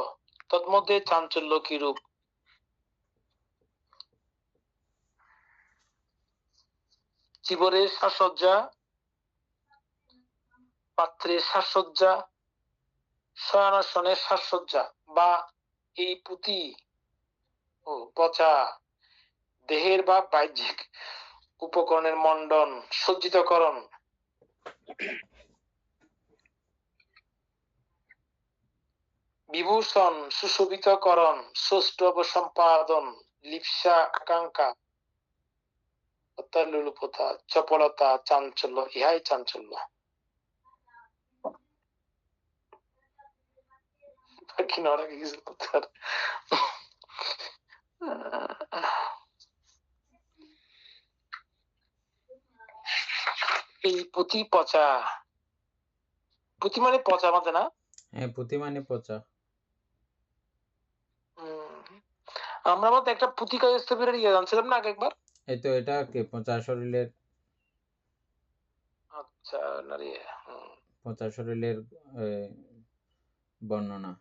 তন্মধ্যে চাঞ্চল্য কিরূপ? চিবরের সাজসজ্জা, পাত্রের সাজসজ্জা, শয়নাসনের সাজসজ্জা, বা এই পুঁতি ও পচা দেহের বা বাহ্যিক উপকরণের মণ্ডন, সজ্জিতকরণ, বিভূষণ, সুশোভিতকরণ, সৌষ্ঠব সম্পাদন, লিপ্সা, আকাঙ্ক্ষা, লোলুপতা, চপলতা, চাঞ্চল্য, ইহাই চাঞ্চল্য। বাকি নড়া কিছু করতে পারে। এই পুঁতি পচা, পুঁতি মানে পচা মাঝে না? হ্যাঁ, পুঁতি মানে পচা। আমরা মতো একটা পুঁতি কাজস্থের ইয়ে জানছিলাম না আগে একবার। এই তো এটা কি পচা শরীরের, আচ্ছা না রে। পচা শরীরের বর্ণনা।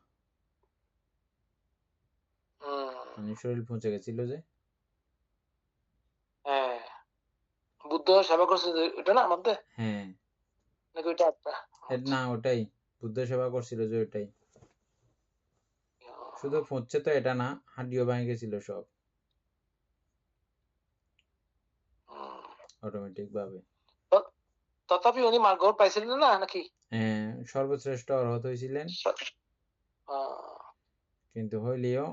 মানে শরীর পচে গেছিল যে। হ্যাঁ, বুদ্ধ সেবা করছে যে, ওটা না আমাদের হ্যাঁ, নাকি ওইটা একটা? না ওটাই, বুদ্ধ সেবা করছিল যে ওটাই। শুধু পচছে তো এটা না, হাড্ডিও ভেঙে গেছিল সব অটোমেটিক ভাবে। তথাপি উনি মার্গ পাইছিলেন না নাকি? হ্যাঁ, সর্বশ্রেষ্ঠ অর্হত হয়েছিলেন, কিন্তু হইলেও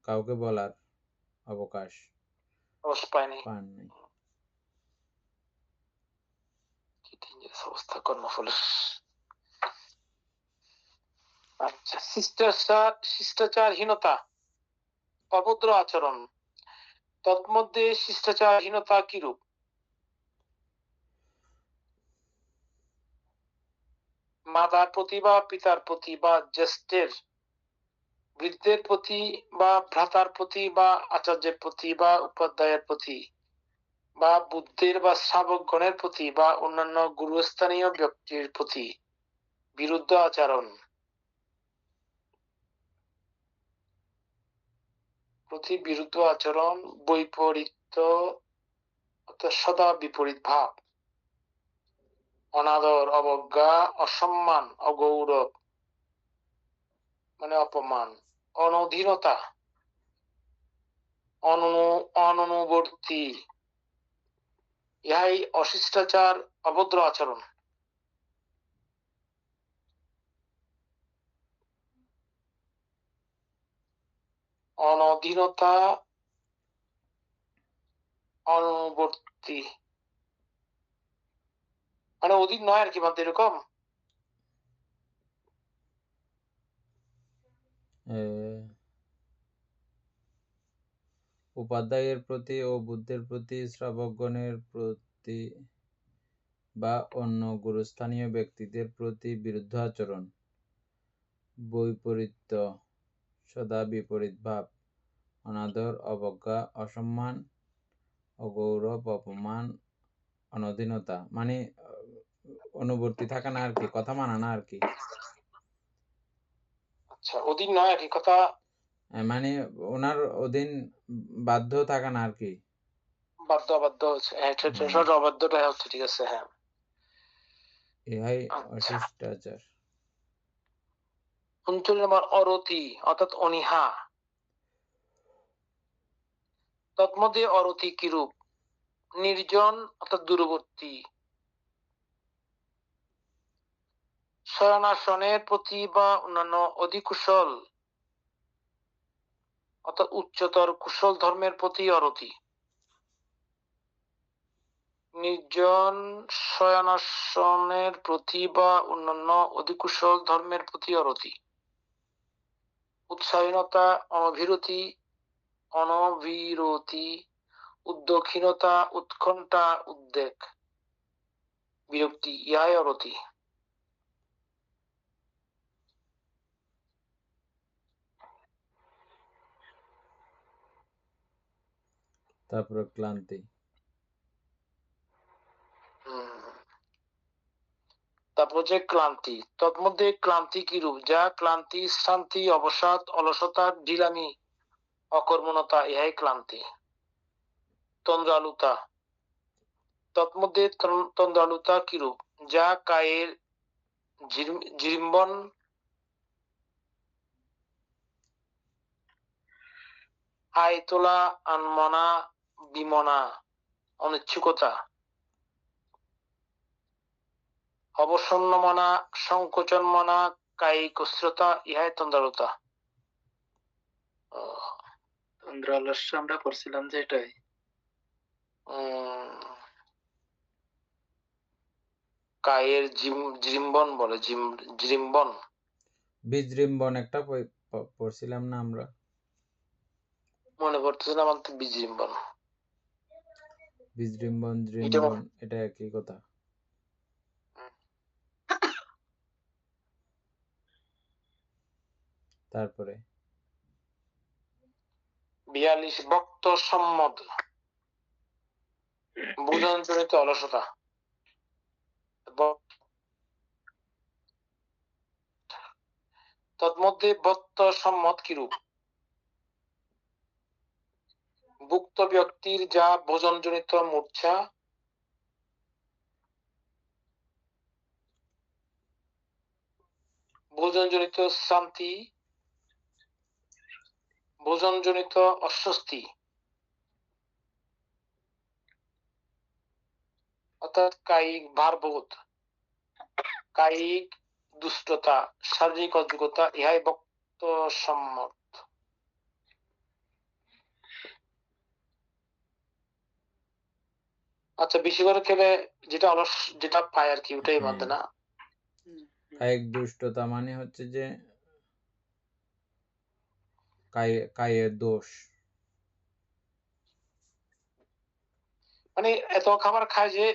কাউকে বলার অবকাশ পায়নি। পান নাই। অবস্থা কর্মফলের। আচ্ছা, শিষ্টাচারহীনতা, অভদ্র আচরণ। তন্মধ্যে শিষ্টাচারহীনতা কিরূপ? মাতার প্রতি বা পিতার প্রতি বা জ্যেষ্ঠের, বৃদ্ধের প্রতি বা ভ্রাতার প্রতি বা আচার্যের প্রতি বা উপাধ্যায়ের প্রতি বা বুদ্ধের বা শ্রাবকগণের প্রতি বা অন্যান্য গুরুস্থানীয় ব্যক্তির প্রতি বিরুদ্ধ আচরণ, বিরুদ্ধ আচরণ, বৈপরীত্য অর্থাৎ সদা বিপরীত ভাব, অনাদর, অবজ্ঞা, অসম্মান, অগৌরব মানে অপমান, অনধীনতা, অননুবর্তী, ইহাই অশিষ্টাচার, অভদ্র আচরণ। অনধীনতা, অনুবর্তী, মানে অধীন নয় আর কি, বাদ এরকম। উপাধ্যায়ের প্রতি ও বুদ্ধের প্রতি, শ্রাবকগণের প্রতি বা অন্য গুরুস্থানীয় ব্যক্তিদের প্রতি বিরুদ্ধ আচরণ, বৈপরীত্য, সদা বিপরীত ভাব, অনাদর, অবজ্ঞা, অসম্মান, অগৌরব, অপমান, অনধীনতা, মানে অনুবর্তী থাকা না আর কি, কথা মানা না আর কি। আচ্ছা, অধীন নয় আর কি কথা, মানে ওনার অধীন বাধ্য থাকা না আর কি, বাধ্য অবাধ্য হচ্ছে, অবাধ্যটা হচ্ছে, ঠিক আছে, হ্যাঁ। ইহাই আচ্ছা, অশিষ্টাচার। 39 নম্বর, অরতি অর্থাৎ অনীহা। তৎমধ্যে অরতি কিরূপ? নির্জন অর্থাৎ দূরবর্তী, শয়নাসনের প্রতি বা অন্যান্য অধিকুশল অর্থাৎ উচ্চতর কুশল ধর্মের প্রতি অরতি। নির্জন শয়নাসনের প্রতি বা অন্যান্য অধিকুশল ধর্মের প্রতি অরতি। উৎসাহীনতা, অনবিরতি, উদ্যোগহীনতা, উৎকণ্ঠা, উদ্বেগ, বিরক্তি, ইহাই অরতি। তারপরে ক্লান্তি। তারপর যে ক্লান্তি, তৎমধ্যে ক্লান্তি কিরূপ? যা ক্লান্তি, শ্রান্তি, অবসাদ, অলসতা, ঢিলামি, অকর্মণতা, ইহাই ক্লান্তি। তন্দ্রালুতা, তৎমধ্যে তন্দ্রালুতা কিরূপ? যা কায়ের জিরিম্বন, আয়তোলা, আনমনা, বিমনা, অনিচ্ছুকতা, অবসন্নমনা, সংকোচনমনা, কায়িক অস্থিরতা, ইহাই তন্দ্রালুতা। তন্দ্রালস্য আমরা পড়ছিলাম যে এটাই। কায়ের জিরিম্বন বলে, জিরিম্বন, বিজৃম্বন একটা পড়ছিলাম না আমরা, মনে পড়তেছে না আমার তো, বিজৃম্বন, বিজৃম্বন, জৃম্বন, এটা একই কথা। তারপরে 42 ভক্ত সম্মত, ভোজনজনিত অলসতা। তন্মধ্যে ভক্ত সম্মত কিরূপ? ভুক্ত ব্যক্তির যা ভোজনজনিত মূর্ছা, ভোজনজনিত শ্রান্তি, ভোজনজনিত অস্বস্তি, অর্থাৎ কায়িক ভারবোধ, কায়িক দুষ্টতা, শারীরিক অযোগ্যতা, ইহাই ভক্ত সম্মত। আচ্ছা, বেশি করে খেলে যেটা অলস, যেটা পায় আর কি, ওটাই বাদ না। কায়িক দুষ্টতা মানে হচ্ছে যে কায়ের দোষ, মানে এত খাবার খায় যে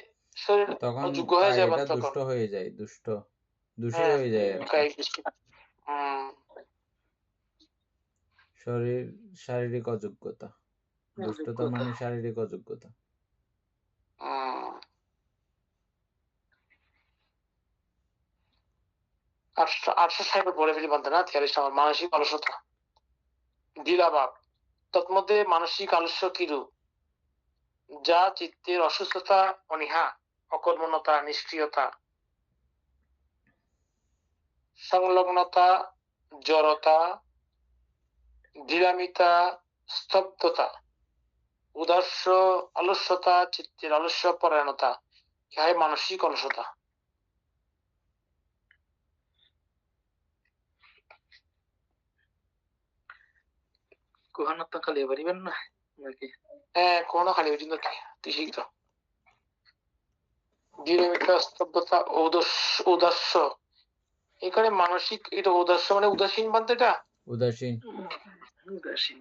শরীর তখন অযোগ্য হয়ে যায়, কায়টা তখন দুষ্ট হয়ে যায়, দূষী হ্যাঁ, হয়ে যায় আর কি। কায়িক দুষ্ট, শারীরিক অযোগ্যতা, দুষ্টতা মানে শারীরিক অযোগ্যতা। 860 বলে ফেলি বাদ না, 43 নম্বর, মানসিক অলসতা, ধীরাভাব। তৎমধ্যে মানসিক আলস্য কিরূপ? যা চিত্তের অসুস্থতা, অনীহা, অকর্মণতা, নিষ্ক্রিয়তা, সংলগ্নতা, জড়তা, ধীরামিতা, স্তব্ধতা, উদাস্য, অলস্যতা, চিত্তের আলস্য পরায়ণতা, ইহাই মানসিক অলসতা। কখনো তো খালি পারিবেন না নাকি? হ্যাঁ, কোনো খালি হইছি নাকি? তুই শিখ তো। দৃঢ় মিথ্যা স্তব্ধতা ঔদাস্য। এখানে মানসিক এটা ঔদাস্য মানে উদাসীন বানতে এটা? উদাসীন। উদাসীন।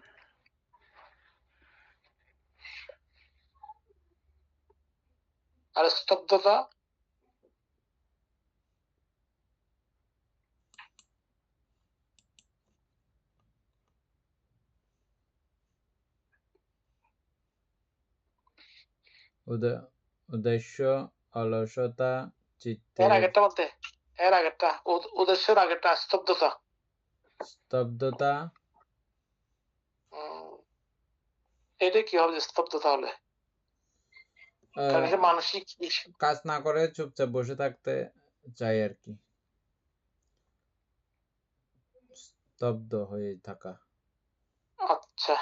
আর স্তব্ধতা? উদ্দেশ্য অলসতা এর চিত্তের আগেরটা বলতে? এর আগেরটা উদ্দেশ্যের আগেরটা স্তব্ধতা। স্তব্ধতা এটা কি হবে যে স্তব্ধতা হলে? কারণ এটা মানসিক কাজ না করে চুপচাপ বসে থাকতে চাই আর কি, স্তব্ধ হয়ে থাকা। আচ্ছা,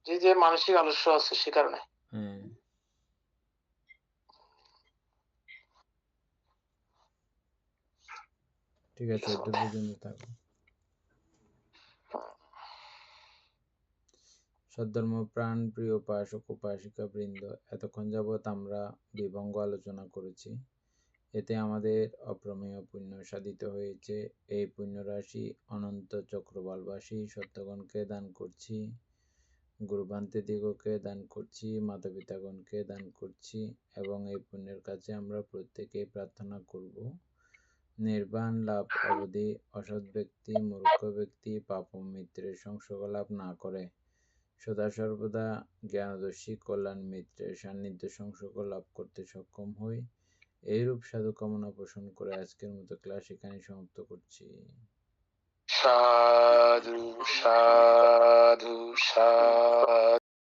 যে মানসিক আলস্য আছে সে কারণে। হ্যাঁ, ঠিক আছে, এটা পর্যন্ত থাকো। সদ্ধর্ম প্রাণ প্রিয় উপাসক উপাসিকা বৃন্দ, এতক্ষণ যাবৎ আমরা বিভঙ্গ আলোচনা করেছি। এতে আমাদের অপ্রমেয় পুণ্য সাধিত হয়েছে। এই পুণ্যরাশি অনন্ত চক্রবালবাসী সত্যগণকে দান করছি, গুরুভান্তেদিগকে দান করছি, মাতা পিতাগণকে দান করছি, এবং এই পুণ্যের কাছে আমরা প্রত্যেকেই প্রার্থনা করব নির্বাণ লাভ অবধি অসৎ ব্যক্তি, মূর্খ ব্যক্তি, পাপম মিত্রের সংসর্গ লাভ না করে সদা সর্বদা জ্ঞানদর্শী কল্যাণ মিত্রের সান্নিধ্য সংসর্গ লাভ করতে সক্ষম হই। এইরূপ সাধু কামনা পোষণ করে আজকের মতো ক্লাস এখানে সমাপ্ত করছি। সাধু সাধু সাধু।